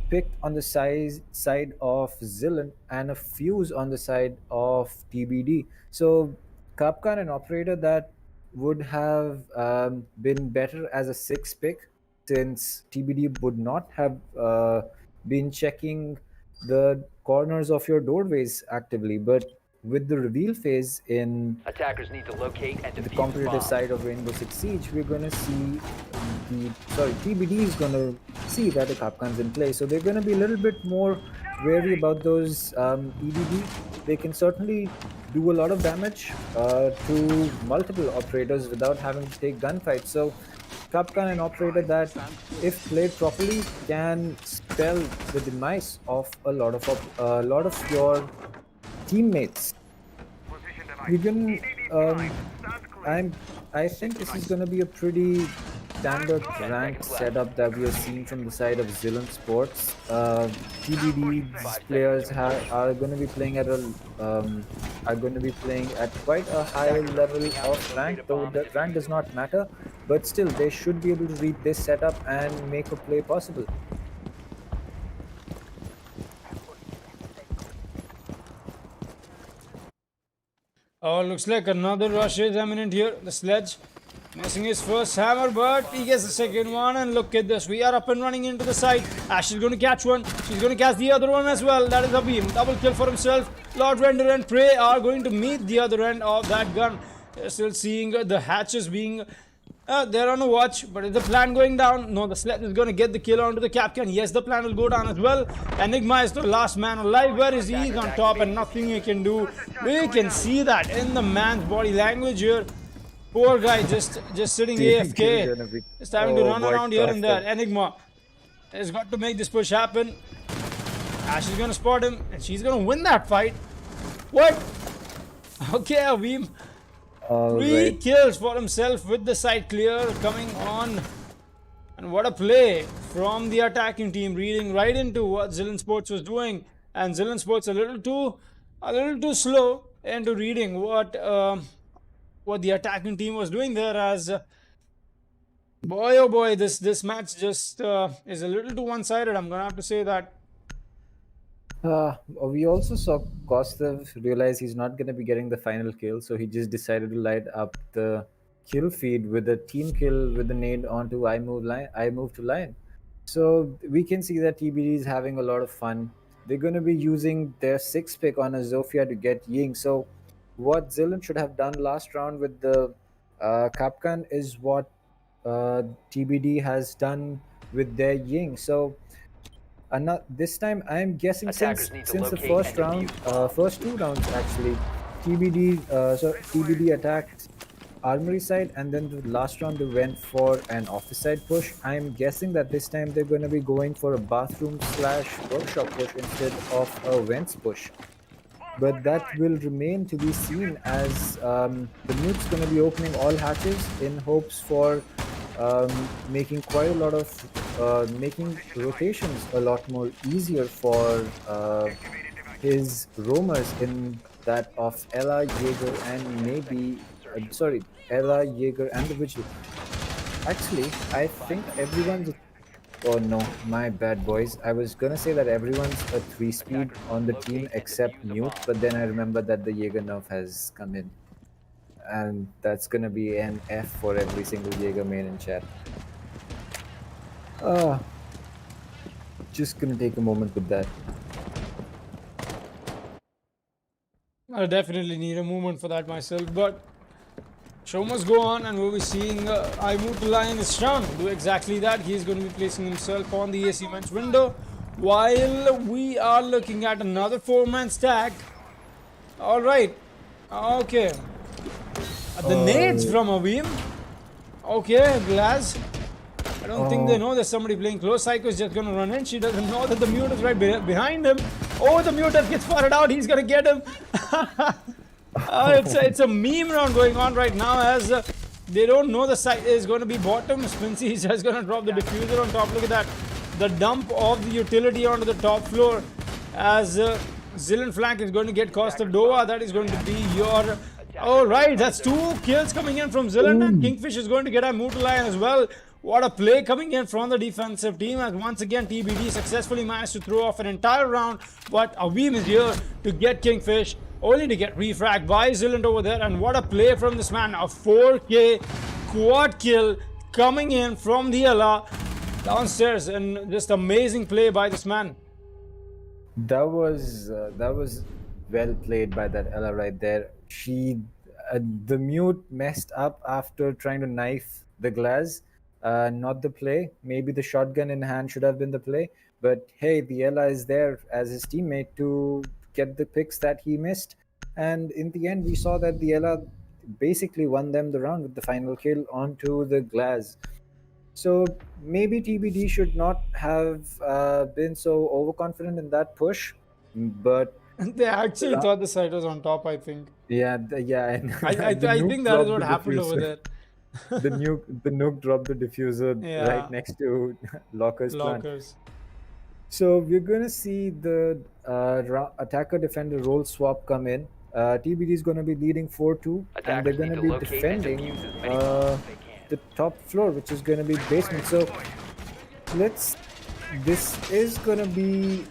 S6: picked on the side of Zillant and a fuse on the side of TBD. So Kapkan, an operator that would have been better as a 6 pick, since TBD would not have been checking the corners of your doorways actively. But with the reveal phase in
S7: Attackers need to locate and
S6: the
S7: defuse the
S6: competitive
S7: bomb.
S6: side of Rainbow Six Siege, we're going to see TBD is going to see that the Kapkan's in play. So they're going to be a little bit more wary about those EDD. They can certainly do a lot of damage to multiple operators without having to take gunfights. So Kapkan, an operator that, if played properly, can spell the demise of a lot of your teammates. We can. I think this is going to be a pretty standard ranked setup that we are seeing from the side of Zillant Sports. TBD's players are going to be playing at quite a high level of rank. Though the rank does not matter, but still they should be able to read this setup and make a play possible.
S5: Oh, looks like another rush is imminent here. The Sledge missing his first hammer, but he gets the second one. And look at this. We are up and running into the side. Ash is going to catch one. She's going to catch the other one as well. That is a beam. Double kill for himself. Lord Render and Prey are going to meet the other end of that gun. They're still seeing the hatches being... they're on a watch, but is the plan going down? No, the Sledge is going to get the kill onto the Capcan. Yes, the plan will go down as well. Enigma is the last man alive. Where is he? He's on top and nothing he can do. We can see that in the man's body language here. Poor guy just sitting AFK. Just having to run around here and there. Enigma has got to make this push happen. Ash is going to spot him and she's going to win that fight. What? Okay, Avim. 3 kills for himself with the side clear coming on. And what a play from the attacking team, reading right into what Zillant Sports was doing. And Zillant Sports a little too slow into reading what the attacking team was doing there. As boy oh boy, this match just is a little too one-sided. I'm gonna have to say that.
S6: We also saw Kostev realize he's not going to be getting the final kill, so he just decided to light up the kill feed with a team kill with the nade onto I move to Lion. So we can see that TBD is having a lot of fun. They're going to be using their 6 pick on a Zofia to get Ying. So what Zillant should have done last round with the Kapkan is what TBD has done with their Ying. So this time I'm guessing since the first round, first 2 rounds actually, TBD attacked Armory side, and then the last round they went for an office side push. I'm guessing that this time they're going to be going for a bathroom / workshop push instead of a vents push. But that will remain to be seen, as the Mute's going to be opening all hatches in hopes for making quite a lot of making rotations a lot more easier for his roamers, in that of Ella, Jaeger, and maybe Ella, Jaeger, and the Vigil. Actually, I think everyone's... Oh no, my bad, boys. I was gonna say that everyone's a 3-speed on the team except Mute, but then I remember that the Jaeger nerf has come in. And that's gonna be an F for every single Jaeger main in chat. Just gonna take a moment with that.
S5: I definitely need a movement for that myself, but show must go on, and we'll be seeing I move to Lion this round. Do exactly that. He's going to be placing himself on the AC vents window, while we are looking at another 4-man stack. All right. Okay. The nades from Avim. Okay, Glaz. I don't think they know there's somebody playing close. Psycho is just going to run in. She doesn't know that the mute is right behind him. Oh, the mute gets spotted out. He's going to get him. It's a meme round going on right now as they don't know the site is going to be bottom. Spincy is just going to drop the diffuser on top. Look at that. The dump of the utility onto the top floor as Zilan flank is going to get cost of Dova. That is going to be your... Alright, that's 2 kills coming in from Zilan, and Kingfish is going to get a move to line as well. What a play coming in from the defensive team, as once again TBD successfully managed to throw off an entire round, but Avim is here to get Kingfish, only to get refragged by Zilan over there. And what a play from this man, a 4K quad kill coming in from the Ella downstairs, and just amazing play by this man.
S6: That was well played by that Ella right there. She, the mute messed up after trying to knife the glass, not the play. Maybe the shotgun in hand should have been the play. But hey, the Ella is there as his teammate to get the picks that he missed. And in the end, we saw that the Ella basically won them the round with the final kill onto the glass. So maybe TBD should not have been so overconfident in that push, but
S5: They actually thought the site was on top, I think.
S6: yeah, yeah.
S5: I think that is what happened over there.
S6: the nuke dropped the diffuser
S5: Yeah.
S6: right next to Locker's plant.
S5: Lockers.
S6: So we're gonna see the attacker defender role swap come in. TBD is gonna be leading 4-2, and they're
S7: Attackers
S6: gonna
S7: need to
S6: be
S7: locate and
S6: defending
S7: defuse as many bombs as they can.
S6: the top floor, which is gonna be basement. So this is gonna be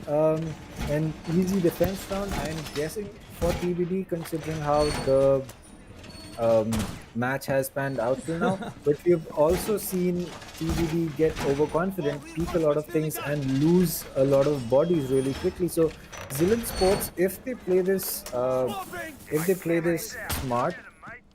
S6: an easy defense round, I'm guessing, for TBD, considering how the match has panned out till now. But we've also seen TBD get overconfident, peek a lot of things, and lose a lot of bodies really quickly. So Zilan Sports, if they play this smart,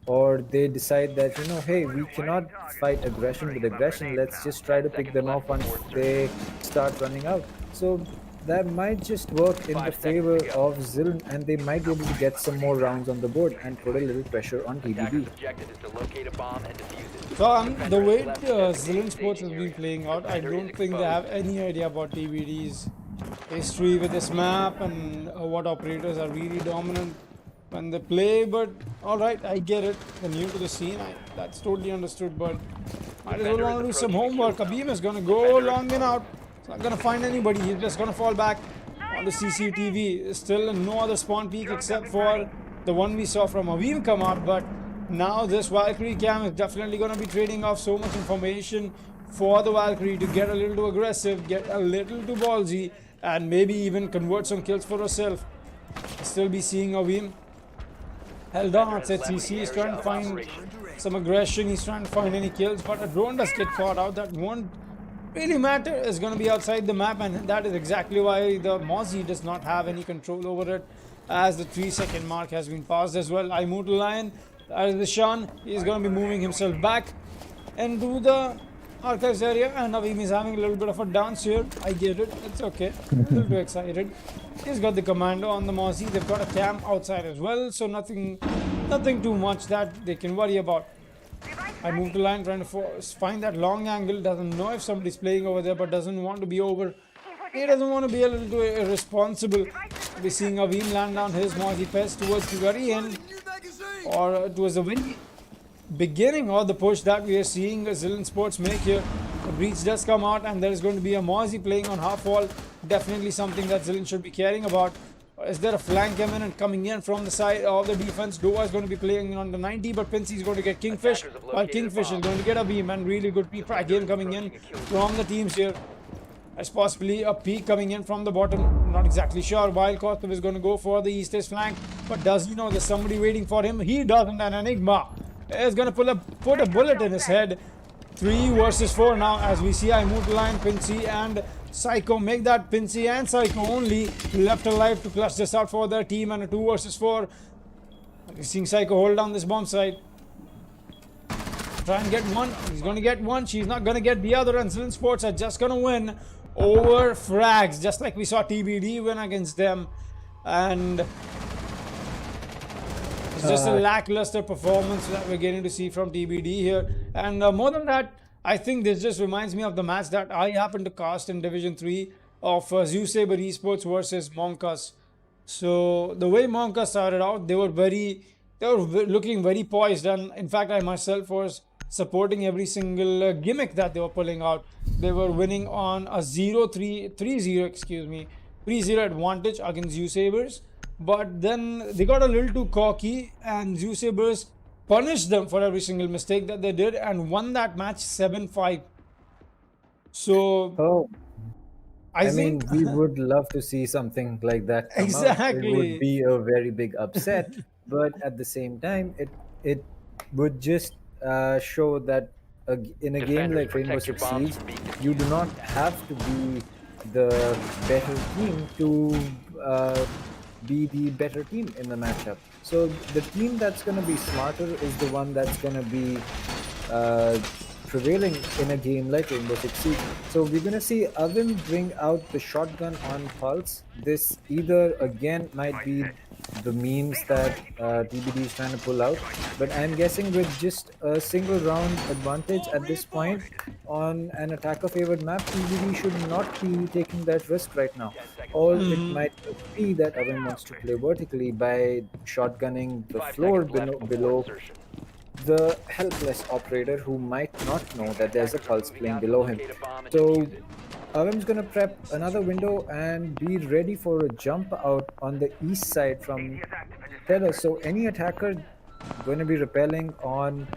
S6: or they decide that, you know, hey, we cannot fight aggression with aggression, let's just try to pick them off once they start running out. So that might just work in the favor of Zilan, and they might be able to get some more rounds on the board and put a little pressure on
S7: Attacker's
S6: TBD.
S7: objective is to locate a bomb and defuse it.
S5: So the way
S7: Left
S5: Zilan Sports has been playing out, I
S7: Defender is
S5: don't think they have any idea about TBD's history with this map and what operators are really dominant when they play. But alright, I get it. They're new to the scene. That's totally understood, but might as well want to do some homework. Abim is going to go long and out. He's not going to find anybody. He's just going to fall back on the CCTV. Still no other spawn peak except for the one we saw from Avim come out. But now this Valkyrie cam is definitely going to be trading off so much information for the Valkyrie to get a little too aggressive, get a little too ballsy, and maybe even convert some kills for herself. Still be seeing Avim held on at CC. He's trying to find some aggression. He's trying to find any kills, but a drone does get caught out. That won't really matter. It's going to be outside the map, and that is exactly why the Mozzie does not have any control over it, as the 3-second mark has been passed as well. I move to Lion. That is the Shan. He's going to be moving himself back into the archives area, and Avim is having a little bit of a dance here. I get it. It's okay. A little too excited. He's got the commando on the Mozzie. They've got a cam outside as well, so nothing too much that they can worry about. I move to line, trying to find that long angle. Doesn't know if somebody's playing over there, but doesn't want to be over. He doesn't want to be a little too irresponsible. We're seeing Avim land down his Mozzie Pest towards the very end, or towards the very beginning of the push that we are seeing Zilan Sports make here. The breach does come out, and there is going to be a Mozzie playing on half wall. Definitely something that Zilan should be caring about. Is there a flank imminent coming in from the side of the defense? Dova is going to be playing on the 90, but Pinsy is going to get Kingfish, while Kingfish is going to get a beam, and really good peek again coming in from the teams here. There's possibly a peek coming in from the bottom. Not exactly sure. While Kostov is going to go for the east flank, but does he know there's somebody waiting for him? He doesn't, and Enigma is going to put a bullet in his head. 3 versus 4 now, as we see I move to line. Pinsy and Psycho make that. Pinsy and Psycho only left alive to clutch this out for their team, and a 2 versus 4. We're seeing Psycho hold down this bomb site. Try and get one. He's going to get one. She's not going to get the other, and Zilan Sports are just going to win over frags, just like we saw TBD win against them. And it's just a lackluster performance that we're getting to see from TBD here. And more than that, I think this just reminds me of the match that I happened to cast in Division 3 of Saber Esports versus Monkas. So the way Monkas started out, they were looking very poised, and in fact, I myself was supporting every single gimmick that they were pulling out. They were winning on a 0-3-3-0, excuse me, 3-0 advantage against Sabers. But then they got a little too cocky, and Sabers punished them for every single mistake that they did and won that match 7-5. So
S6: Oh,
S5: I
S6: I mean,
S5: think
S6: we would love to see something like that come out. It
S5: exactly.
S6: would be a very big upset, but at the same time, it would just show that in a game
S7: Defenders,
S6: like Rainbow
S7: protect your
S6: Six
S7: bombs
S6: Siege,
S7: from being
S6: you do not have to be the better team to be the better team in the matchup. So the team that's going to be smarter is the one that's going to be uh, prevailing in a game like Rainbow Six Siege. So we're going to see Avin bring out the shotgun on Pulse. This either again might be the memes that TBD is trying to pull out, but I'm guessing with just a single round advantage at this point on an attacker favored map, TBD should not be taking that risk right now. Or it might be that Avin wants to play vertically by shotgunning the
S7: 5
S6: floor
S7: seconds left before
S6: below
S7: insertion.
S6: the helpless operator who might not know that there's a
S7: Attackers are
S6: pulse
S7: moving
S6: playing
S7: out to
S6: below him.
S7: locate a bomb and
S6: So
S7: defuse it.
S6: Avam's gonna prep another window and be ready for a jump out on the east side from Terra. So any attacker going to be repelling on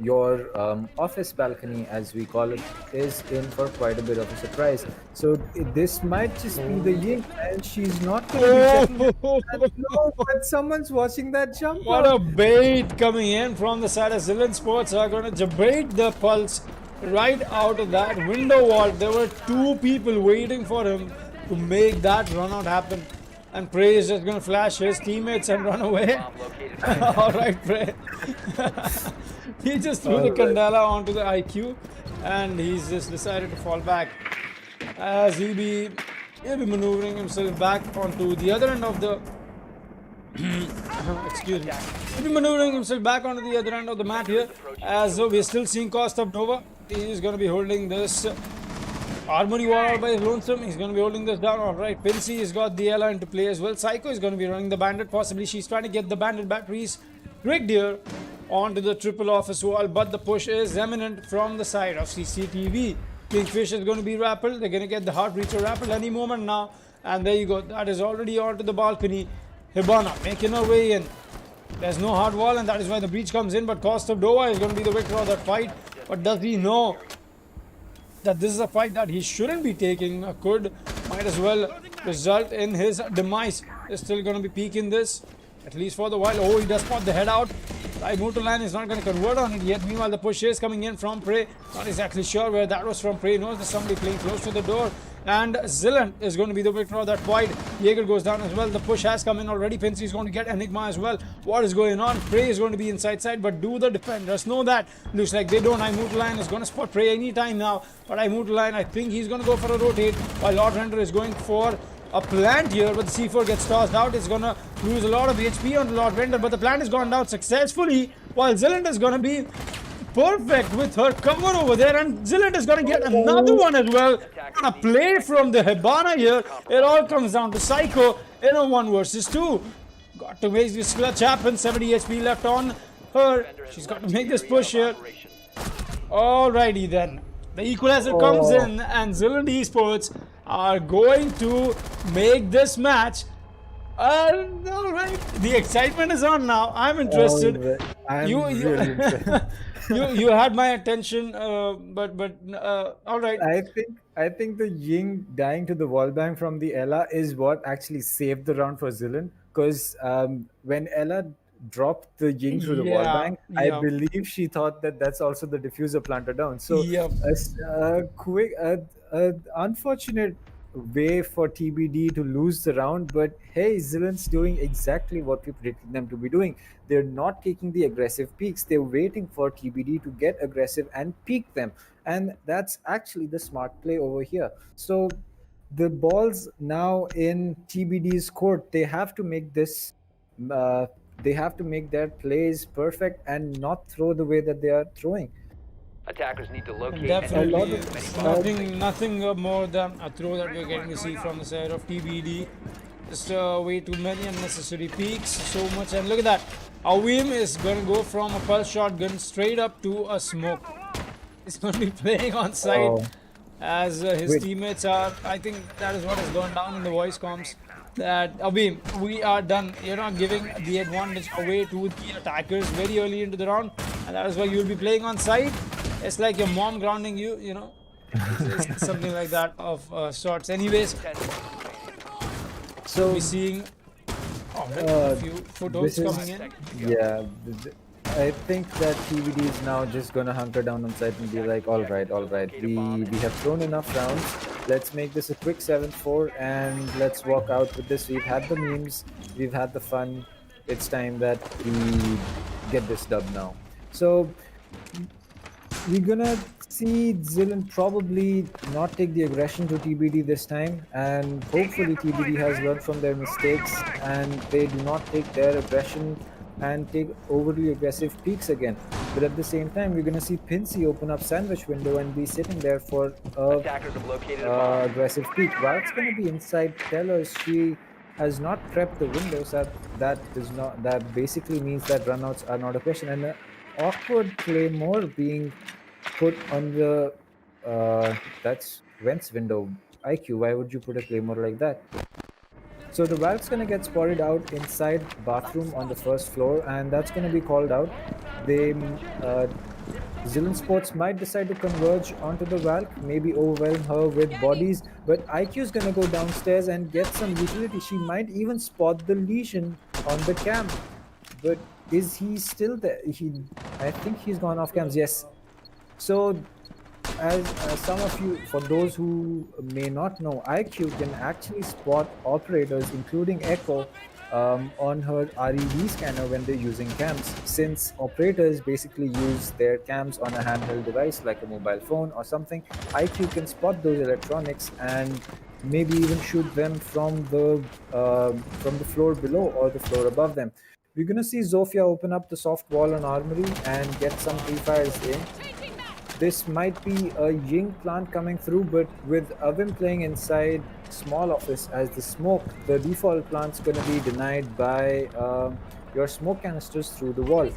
S6: your office balcony, as we call it, is in for quite a bit of a surprise. So this might just be the Ying, and she's not going to be checking. No, but someone's watching that jump
S5: What
S6: out.
S5: a bait coming in from the side of Zillion Sports are going to bait the Pulse right out of that window wall. There were two people waiting for him to make that run out happen. And Prey is just going to flash his teammates and run away.
S7: Bomb located.
S5: All right, Prey. He just threw the Candela onto the IQ and he's just decided to fall back. As he'll be maneuvering himself back onto the other end of the excuse me. He'll be maneuvering himself back onto the other end of the mat here. As we're still seeing Cost of Nova. He's going to be holding this armory wall all by his lonesome. He's going to be holding this down. All right, Pinsy has got the Ella into play as well. Psycho is going to be running the bandit. Possibly she's trying to get the bandit batteries rigged here onto the triple office wall, but the push is imminent from the side of CCTV. Kingfish is going to be rappelled. They're going to get the heart breacher rappelled any moment now. And there you go. That is already onto the balcony. Hibana making her way in. There's no hard wall, and that is why the breach comes in. But Cost of Doha is going to be the victor of that fight. But does he know that this is a fight that he shouldn't be taking? Might as well result in his demise. Is still going to be peeking this, at least for the while. Oh, he does spot the head out. Right, move to line is not going to convert on it yet. Meanwhile, the push is coming in from Prey. Not exactly sure where that was from. Prey knows there's somebody playing close to the door. And Zillant is going to be the victor of that fight. Jaeger goes down as well. The push has come in already. Pinsy is going to get Enigma as well. What is going on? Prey is going to be inside side, but do the defenders know that? Looks like they don't. I move to line is going to spot Prey anytime now. But I move to line. I think he's going to go for a rotate, while Lord Render is going for a plant here, but the C4 gets tossed out. It's gonna lose a lot of HP on the Lord Render, but the plant has gone down successfully, while Zillant is gonna be perfect with her cover over there, and Zillant is gonna get another one as well. A play from the Hibana here. It all comes down to Psycho in a 1 versus 2. Got to make this clutch happen. 70 HP left on her. She's got to make this push here. Alrighty then. The equalizer comes in, and Zillant Esports are going to make this match. All right, the excitement is on now. I'm interested.
S6: I'm
S5: You-
S6: really interested.
S5: You had my attention, but all right.
S6: I think the Ying dying to the wall bang from the Ella is what actually saved the round for Zillant, because when Ella dropped the Ying through the wall bang, I believe she thought that that's also the diffuser planted down. So
S5: Yep.
S6: unfortunate way for TBD to lose the round, but hey, Zillant's doing exactly what we predicted them to be doing. They're not taking the aggressive peaks. They're waiting for TBD to get aggressive and peak them, and that's actually the smart play over here. So the ball's now in TBD's court. They have to make this they have to make their plays perfect and not throw the way that they are throwing.
S7: Attackers need to
S5: And
S7: locate
S5: definitely,
S7: and
S5: it's
S7: defuse
S5: nothing more than a throw that we're getting to see from the side of TBD. Just way too many unnecessary peaks, so much. And look at that. Awim is going to go from a pulse shotgun straight up to a smoke. He's going to be playing on site
S6: Oh,
S5: as his
S6: wait.
S5: teammates are. I think that is what has gone down in the voice comms. That Abim, we are done. You're not giving the advantage away to the attackers very early into the round, and that is why you'll be playing on site. It's like your mom grounding you, you know. It's something like that of sorts. Anyways,
S6: So
S5: we're seeing a few footholds
S6: this is
S5: coming in.
S6: yeah. I think that TVD is now just gonna hunker down on site and be like, all right, we have thrown enough rounds. Let's make this a quick 7-4 and let's walk out with this. We've had the memes, we've had the fun. It's time that we get this dub now. So we're gonna see Zilan probably not take the aggression to TBD this time, and hopefully TBD has learned from their mistakes and they do not take their aggression and take overly aggressive peaks again. But at the same time, we're gonna see Pinsy open up sandwich window and be sitting there for a
S7: attackers have located a bomb.
S6: aggressive peak. While it's gonna be inside tellers, she has not prepped the windows. That basically means that runouts are not a question. And an awkward claymore being put on the that's Vent's window. IQ, why would you put a claymore like that? So the Valk's gonna get spotted out inside bathroom on the first floor, and that's gonna be called out. They Zilan Sports might decide to converge onto the Valk, maybe overwhelm her with bodies, but IQ is gonna go downstairs and get some utility. She might even spot the lesion on the cam. But is he still there? I think he's gone off cams. Yes. So as some of you, for those who may not know, IQ can actually spot operators, including Echo, on her RED scanner when they're using cams. Since operators basically use their cams on a handheld device like a mobile phone or something, IQ can spot those electronics and maybe even shoot them from the floor below or the floor above them. We're gonna see Zofia open up the soft wall on Armory and get some pre-fires in. This might be a Ying plant coming through, but with Avim playing inside small office as the smoke, the default plant's gonna be denied by your smoke canisters through the wall.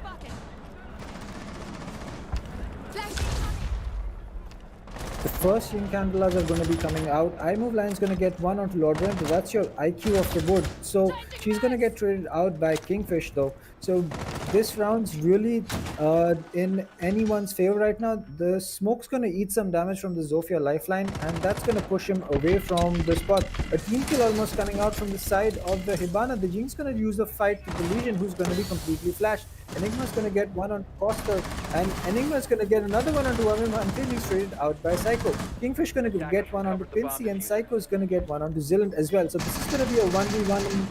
S6: The first Ying Candelas are going to be coming out. iMove Line's going to get one onto Lord Rent. That's your IQ of the board. So she's going to get traded out by Kingfish though. So this round's really in anyone's favor right now. The smoke's going to eat some damage from the Zofia lifeline, and that's going to push him away from the spot. A team kill almost coming out from the side of the Hibana. The Jing's going to use a fight to the Legion, who's going to be completely flashed. Enigma's going to get one on Costa, and Enigma's going to get another one onto Avim until he's traded out by Psycho. Kingfish going to get one onto Pinsy, and Psycho's going to get one onto Zilant as well. So this is going to be a 1v1,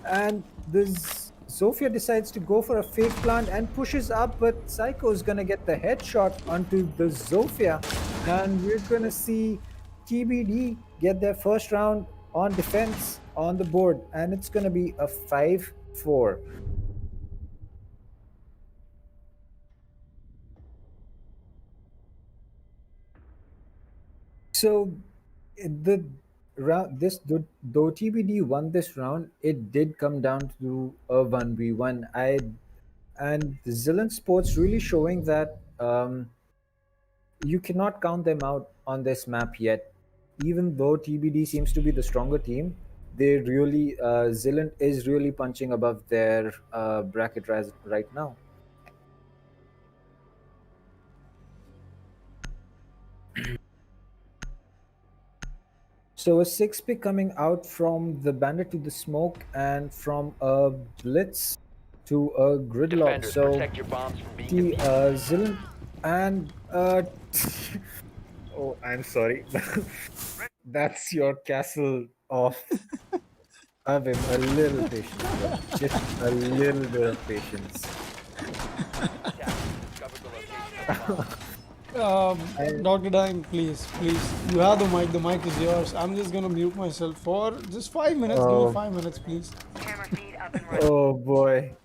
S6: and this Zofia decides to go for a fake plant and pushes up, but Psycho's going to get the headshot onto the Zofia, and we're going to see TBD get their first round on defense on the board, and it's going to be a 5-4. So the round, though TBD won this round, it did come down to a 1v1. And the Zilan Sports really showing that you cannot count them out on this map yet. Even though TBD seems to be the stronger team, they really Zilan is really punching above their bracket right now. So a 6-pick coming out from the Bandit to the Smoke, and from a Blitz to a Gridlock.
S7: Defenders,
S6: So
S7: protect your bombs from being
S6: the
S7: defeated.
S6: Zilan and oh, I'm sorry. That's your castle of Avim. A little patience, bro. Just a little bit of patience.
S7: Discover the location of the bomb.
S5: Dr. Dime, please, you have the mic. The mic is yours. I'm just gonna mute myself for just 5 minutes. Give
S6: Oh.
S5: me 5 minutes, please.
S6: Oh boy.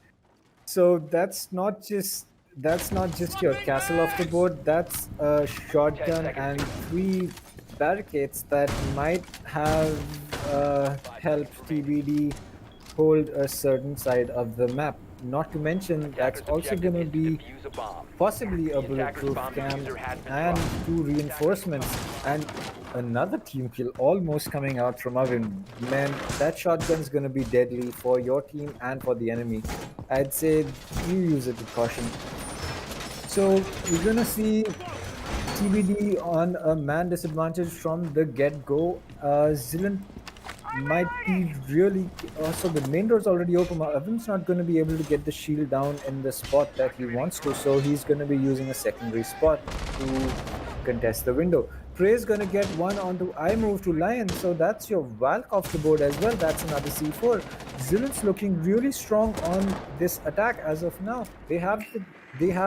S6: So that's not just that's not just your castle off the board, that's a shotgun and 3 barricades that might have helped TBD hold a certain side of the map. Not to mention, that's also going to be possibly a bulletproof cam and 2 reinforcements and another team kill almost coming out from Avin. Man, that shotgun's going to be deadly for your team and for the enemy. I'd say you use it with caution. So we're going to see TBD on a man disadvantage from the get-go. Zilan might be really... so the main door's already open. Avim's not going to be able to get the shield down in the spot that he wants to, so he's going to be using a secondary spot to contest the window. Prey's going to get one onto I move to Lion, so that's your Valk off the board as well. That's another C4. Zilan's looking really strong on this attack as of now. They have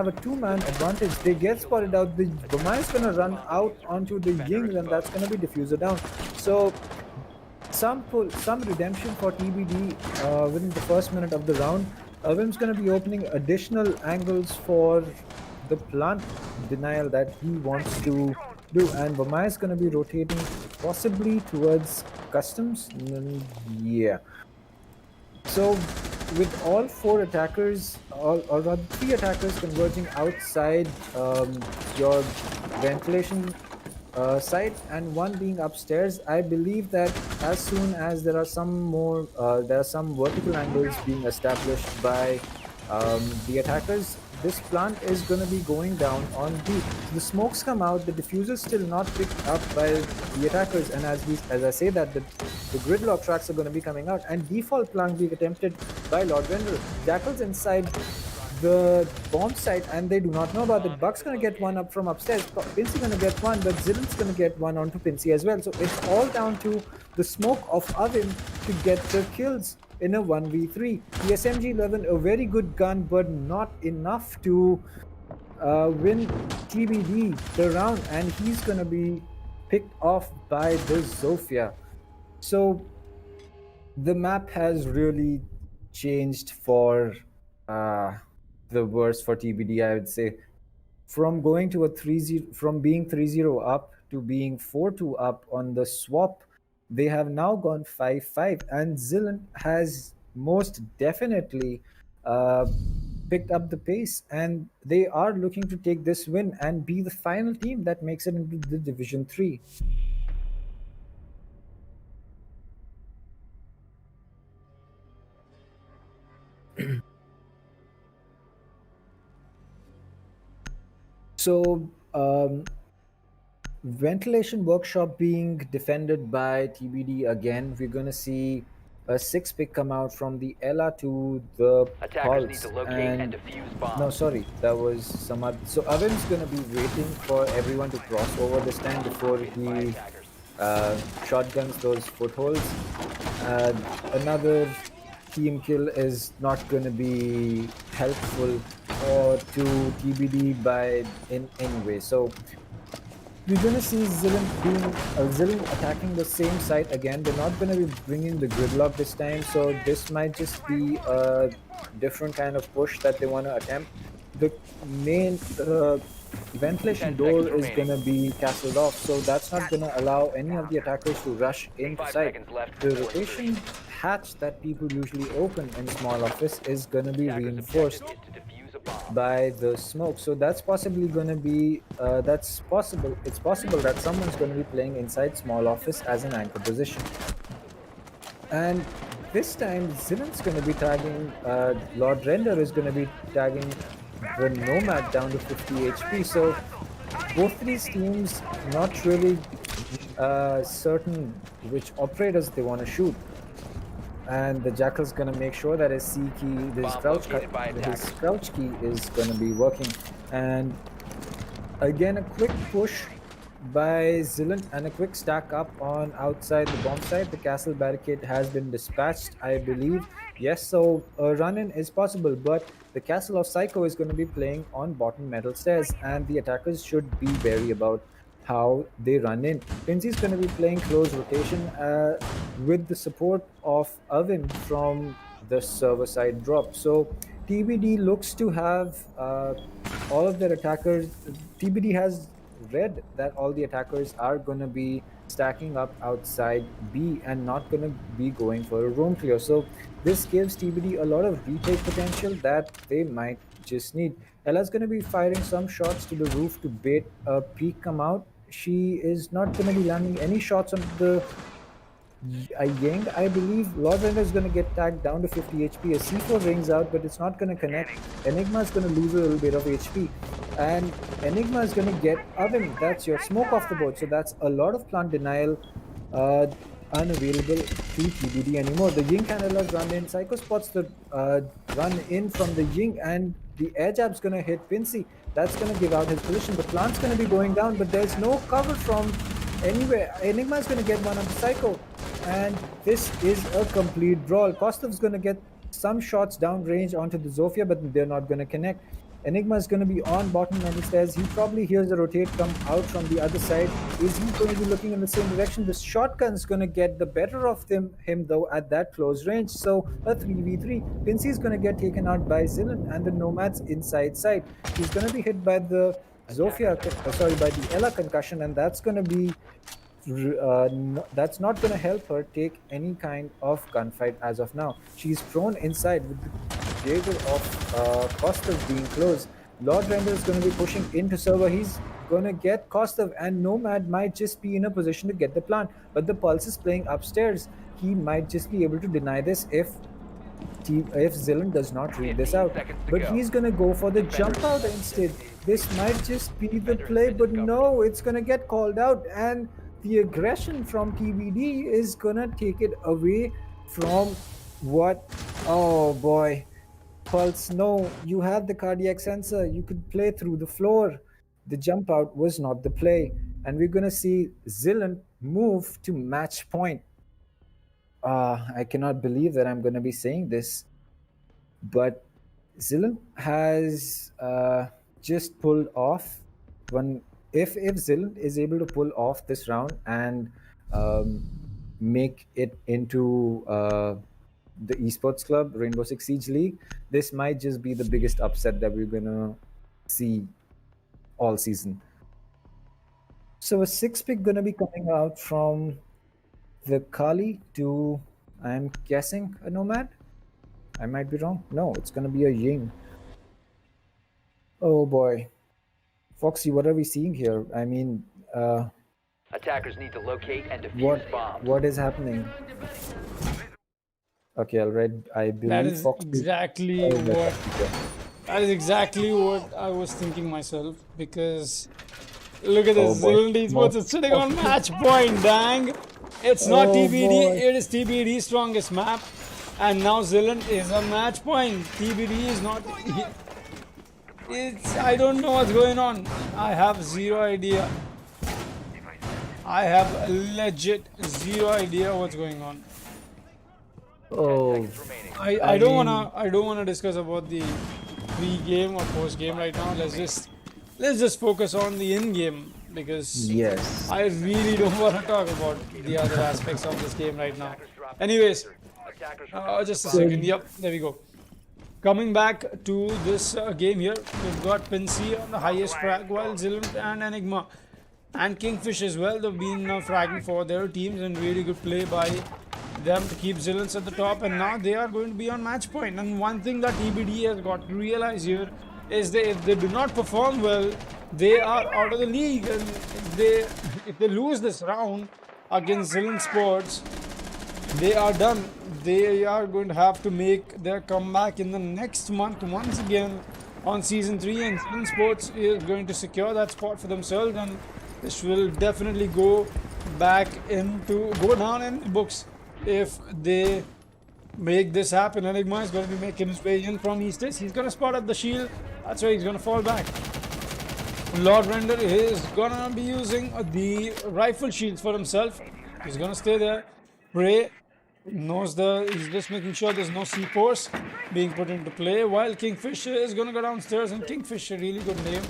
S6: a 2-man advantage. They get spotted out. The Bama is going to run out onto the Yings, and that's going to be diffuser down. So some redemption for TBD within the first minute of the round. Avim's going to be opening additional angles for the plant denial that he wants to do, and Bama is going to be rotating possibly towards customs. Yeah. So with all 4 attackers, or rather 3 attackers converging outside your ventilation side and 1 being upstairs, I believe that as soon as there are some vertical angles being established by the attackers, this plant is going to be going down on B. The smokes come out, the diffuser's still not picked up by the attackers, and as I say that, the gridlock tracks are going to be coming out, and default plant being attempted by Lord Render. Jackal's inside the bomb site and they do not know about it. Buck's going to get one up from upstairs. Pinsy going to get one, but Zilan's going to get one onto Pinsy as well. So it's all down to the smoke of Avin to get the kills in a 1v3. The SMG-11, a very good gun, but not enough to win TBD the round, and he's going to be picked off by the Zofia. So the map has really changed for the worse for TBD, I would say. From going to a 3-0, from being 3-0 up to being 4-2 up on the swap, they have now gone 5-5, and Zilan has most definitely picked up the pace, and they are looking to take this win and be the final team that makes it into the Division 3. So, ventilation workshop being defended by TBD again. We're going to see a 6-pick come out from the Ella to the Pulse. And no, sorry, that was some other. So Avin's going to be waiting for everyone to cross over this time before he shotguns those footholds. Another team kill is not going to be helpful to TBD by in any way. So we're going to see Zilan attacking the same site again. They're not going to be bringing the gridlock this time, so this might just be a different kind of push that they want to attempt. The main ventilation door is going to be castled off, so that's not going to allow any of the attackers to rush into site. The rotation hatch that people usually open in small office is going to be reinforced by the smoke, so that's possibly going to be it's possible that someone's going to be playing inside small office as an anchor position, and this time Zilan's going to be tagging Lord Render is going to be tagging the Nomad down to 50 HP. So both these teams not really certain which operators they want to shoot. And the Jackal's going to make sure that his C key, his crouch key is going to be working. And again, a quick push by Zilan and a quick stack up on outside the bomb site. The castle barricade has been dispatched, I believe. Yes, so a run-in is possible, but the castle of Psycho is going to be playing on bottom metal stairs, and the attackers should be wary about how they run in. Pinsy's going to be playing close rotation with the support of Avin from the server side drop. So TBD looks to have all of their attackers, TBD has read that all the attackers are going to be stacking up outside B and not going to be going for a roam clear. So this gives TBD a lot of retake potential that they might just need. Ella's going to be firing some shots to the roof to bait a peek come out. She is not going to be landing any shots on the Yang. I believe Lord Render is going to get tagged down to 50 HP. A C4 rings out, but it's not going to connect. Enigma is going to lose a little bit of HP. And Enigma is going to get Oven. That's your smoke off the board. So that's a lot of plant denial unavailable to TBD anymore. The Ying Candelas run in. Psycho spots the run in from the Ying, and the air jab's going to hit Pinsy. That's going to give out his position. The plant's going to be going down, but there's no cover from anywhere. Enigma is going to get one on the Psycho. And this is a complete brawl. Kostov's going to get some shots downrange onto the Zofia, but they're not going to connect. Enigma is going to be on bottom metal stairs. He probably hears the rotate come out from the other side. Is he going to be looking in the same direction? The shotgun is going to get the better of him though at that close range. So a 3v3. Pinsy is going to get taken out by Zilan and the Nomad's inside side. He's going to be hit by the Zofia, by the Ella concussion, and that's going to be that's not going to help her take any kind of gunfight as of now. She's prone inside with the Jaeger of Kostov being closed. Lord Render is going to be pushing into server. He's going to get Kostov, and Nomad might just be in a position to get the plant. But the Pulse is playing upstairs. He might just be able to deny this if Zilan does not read this out. But he's going to go for the jump out instead. This might just be the play, but no, it's going to get called out. And the aggression from TBD is gonna take it away from what? Oh boy. Pulse, no, you have the cardiac sensor. You could play through the floor. The jump out was not the play. And we're gonna see Zilan move to match point. I cannot believe that I'm gonna be saying this, but Zilan has just pulled off one. If Zilan is able to pull off this round and make it into the Esports Club Rainbow Six Siege League, this might just be the biggest upset that we're gonna see all season. So a 6-pick gonna be coming out from the Kali to, I'm guessing, a Nomad? I might be wrong. No, it's gonna be a Ying. Oh boy. Foxy, what are we seeing here? I mean,
S8: attackers need to locate and defuse bombs.
S6: What is happening? Okay, all right. I believe
S5: That is
S6: Foxy.
S5: exactly what. That is exactly what I was thinking myself, because look at this. Zilan Esports is sitting on match point. Dang, it's not TBD.
S6: Boy.
S5: It is TBD's strongest map, and now Zilan is on match point. TBD is not. I don't know what's going on. I have zero idea. I have legit zero idea what's going on.
S6: Oh,
S5: I don't wanna discuss about the pre-game or post-game right now. Let's just focus on the in-game, because
S6: yes.
S5: I really don't want to talk about the other aspects of this game right now. Anyways, just a second. Yep, there we go. Coming back to this game here, we've got Pinsy on the highest frag, while Zilan and Enigma and Kingfish as well. They've been fragging for their teams, and really good play by them to keep Zilans at the top, and now they are going to be on match point. And one thing that EBD has got to realize here is that if they do not perform well, they are out of the league, and if they lose this round against Zilan Sports, they are done. They are going to have to make their comeback in the next month once again on Season 3, and Zilan Sports is going to secure that spot for themselves, and this will definitely go down in the books if they make this happen. Enigma is going to be making his way in from East. He's going to spot up the shield. That's why he's going to fall back. Lord Render is going to be using the rifle shields for himself. He's going to stay there. Prey he's just making sure there's no C4s being put into play, while Kingfisher is going to go downstairs. And Kingfisher, really good name.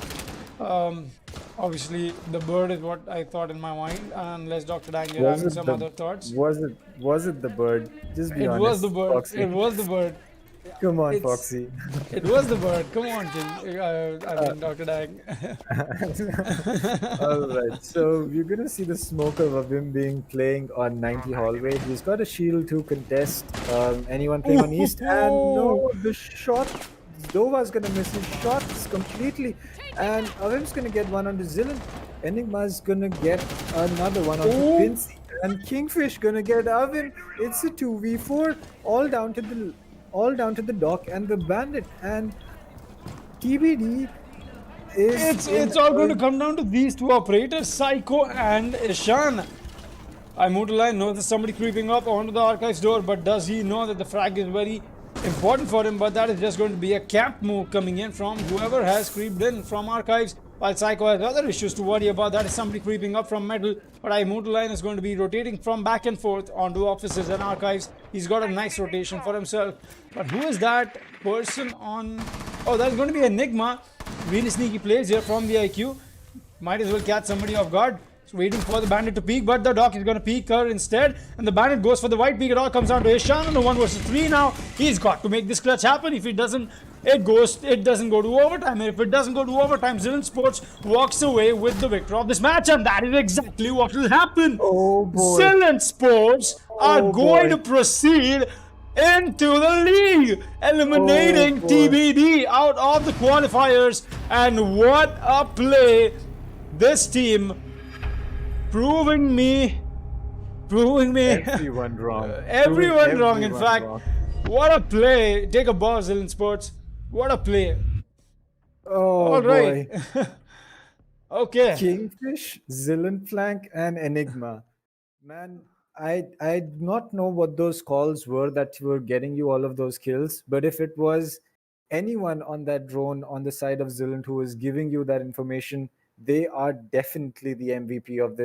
S5: Obviously the bird is what I thought in my mind, unless Dr. Dang is having some other thoughts.
S6: Was it the bird? Just be honest.
S5: It was the bird.
S6: Foxy.
S5: It was the bird.
S6: Come on,
S5: It's
S6: Foxy.
S5: it was the bird. Come on, King. I mean, Dr. Dang.
S6: All right, so we're gonna see the smoke of him being playing on 90 hallway. He's got a shield to contest anyone playing on East, and
S5: Ooh.
S6: no, the shot. Dova's gonna miss his shots completely, and Avim's gonna get one onto Zilan. Enigma's gonna get another one onto
S5: Ooh.
S6: Pincy, and Kingfish gonna get Avim. It's a 2v4, all down to the dock and the bandit, and TBD is
S5: It's all going to come down to these two operators, Psycho and Ishan. Immortaline knows there's somebody creeping up onto the archives door, but does he know that the frag is very important for him? But that is just going to be a cap move coming in from whoever has creeped in from archives. While Psycho has other issues to worry about, that is somebody creeping up from metal. But Immortaline is going to be rotating from back and forth onto offices and archives. He's got a nice rotation for himself. But who is that person on? Oh, that's going to be Enigma. Really sneaky plays here from the IQ. Might as well catch somebody off guard. He's waiting for the bandit to peek, but the doc is going to peek her instead. And the bandit goes for the white peek. It all comes down to Ishan on the 1 versus 3 now. He's got to make this clutch happen. If he doesn't, it doesn't go to overtime. And if it doesn't go to overtime, Zilan Sports walks away with the victory of this match. And that is exactly what will happen.
S6: Oh boy.
S5: Zilan Sports are going to proceed into the league, eliminating TBD out of the qualifiers. And what a play! This team proving me
S6: Everyone wrong.
S5: everyone wrong. In
S6: Everyone
S5: fact,
S6: wrong.
S5: what a play! Take a ball, Zilan Sports. What a play!
S6: Oh
S5: All
S6: boy.
S5: right. Okay.
S6: Kingfish, Zilan Flank, and Enigma. Man, I do not know what those calls were that were getting you all of those kills, but if it was anyone on that drone on the side of Zilan who was giving you that information, they are definitely the MVP of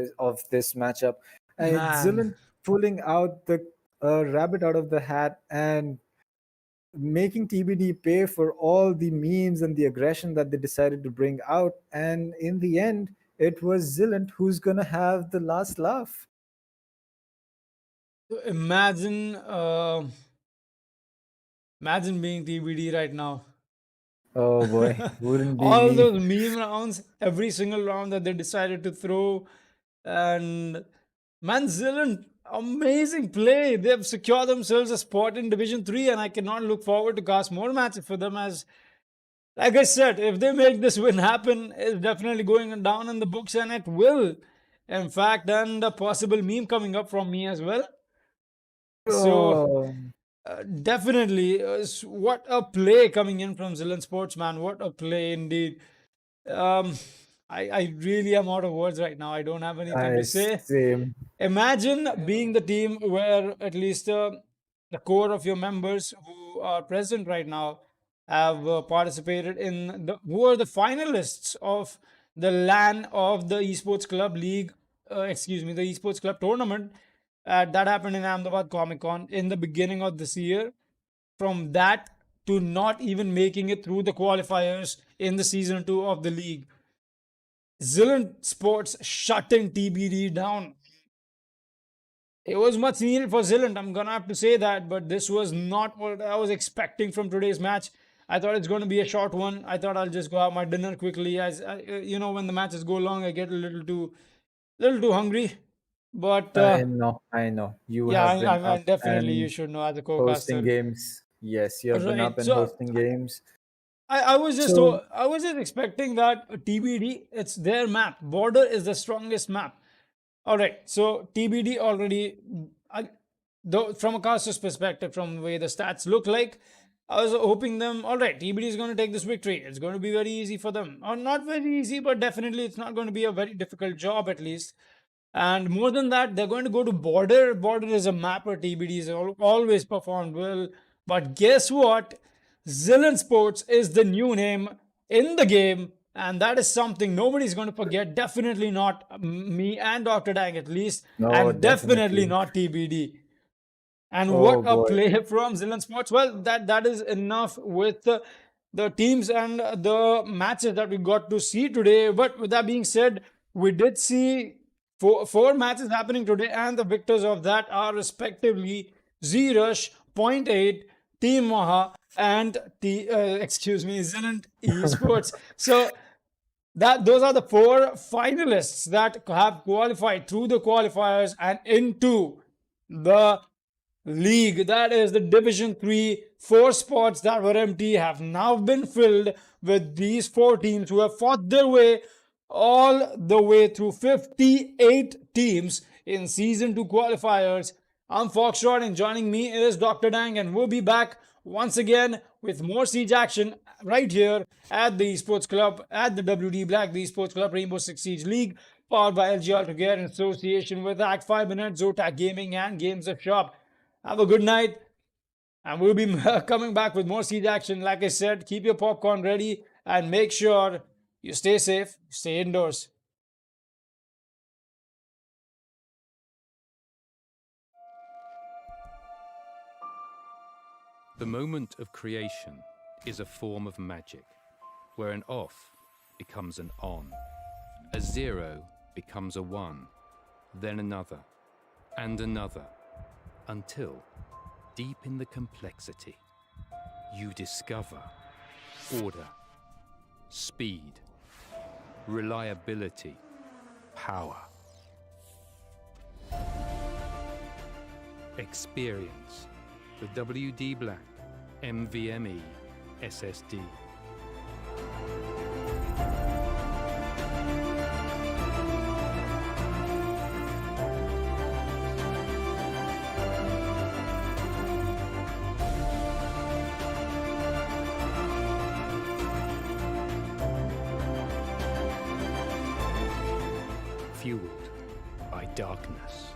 S6: this matchup. And
S5: Man.
S6: Zilan pulling out the rabbit out of the hat and making TBD pay for all the memes and the aggression that they decided to bring out. And in the end, it was Zilant who's gonna have the last laugh.
S5: Imagine, imagine being TBD right now.
S6: Oh boy, wouldn't be
S5: All
S6: me.
S5: those meme rounds, every single round that they decided to throw, and man, Zilan, amazing play. They've secured themselves a spot in Division 3, and I cannot look forward to cast more matches for them. As, like I said, if they make this win happen, it's definitely going down in the books, and it will. In fact, and a possible meme coming up from me as well. So,
S6: Oh,
S5: definitely, what a play coming in from Zilan Sports, man. What a play indeed. Um, I really am out of words right now. I don't have anything to say.
S6: same.
S5: Imagine being the team where at least the core of your members who are present right now have participated in who are the finalists of the LAN of the Esports Club League, the Esports Club tournament that happened in Ahmedabad Comic Con in the beginning of this year. From that to not even making it through the qualifiers in the season 2 of the league. Zilan Sports shutting TBD down. It was much needed for Zilan, I'm gonna have to say that, but this was not what I was expecting from today's match. I thought it's going to be a short one. I thought I'll just go have my dinner quickly. As when the matches go long, I get a little too hungry. But
S6: I know. You
S5: yeah,
S6: have been
S5: I
S6: up
S5: definitely you
S6: and
S5: should know as a
S6: hosting
S5: co-caster.
S6: games. Yes, you have been
S5: Right.
S6: up and
S5: So
S6: hosting games.
S5: I was just
S6: So
S5: I was just expecting that TBD, it's their map. Border is the strongest map. All right, so TBD already, though from a caster's perspective, from the way the stats look like, I was hoping them. All right, TBD is going to take this victory. It's going to be very easy for them, or not very easy, but definitely it's not going to be a very difficult job at least. And more than that, they're going to go to Border. Border is a map where TBD has always performed well. But guess what? Zilan Sports is the new name in the game. And that is something nobody's going to forget. Definitely not me and Dr. Dang at least.
S6: no,
S5: And definitely
S6: definitely.
S5: not TBD. And
S6: Oh
S5: what a
S6: boy.
S5: play from Zilan Sports. Well, that is enough with the teams and the matches that we got to see today. But with that being said, we did see four matches happening today, and the victors of that are respectively Z-Rush, Point 8, Team Maha and Zillant Esports. So those are the 4 finalists that have qualified through the qualifiers and into the league. That is the Division 3. 4 spots that were empty have now been filled with these 4 teams who have fought their way all the way through 58 teams in Season 2 qualifiers. I'm Foxtrot, and joining me is Dr. Dang, and we'll be back once again with more Siege action right here at the Esports Club, at the WD Black, the Esports Club Rainbow Six Siege League, powered by LG Ultragear in association with Act Fibernet, Zotac Gaming, and Games of Shop. Have a good night, and we'll be coming back with more Siege action. Like I said, keep your popcorn ready and make sure you stay safe, stay indoors.
S1: The moment of creation is a form of magic, where an off becomes an on, a 0 becomes a 1, then another, and another, until, deep in the complexity, you discover order, speed, reliability, power. Experience the WD Black NVMe SSD. Fueled by darkness.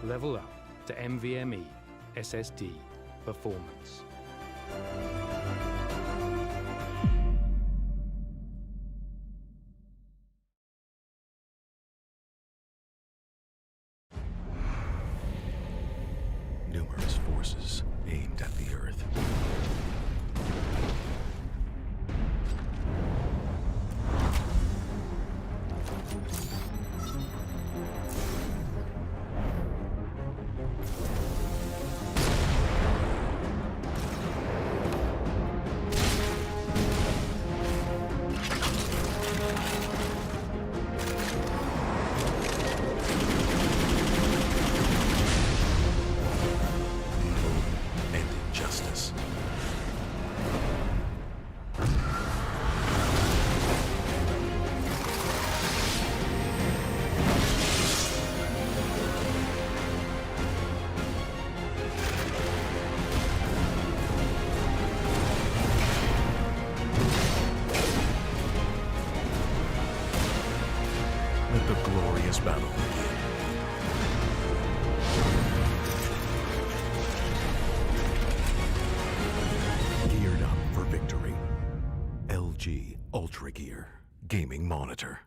S1: Level up to NVMe SSD performance.
S2: Numerous forces aimed at the Earth. And injustice. Let the glorious battle begin. Geared up for victory. LG Ultragear Gaming Monitor.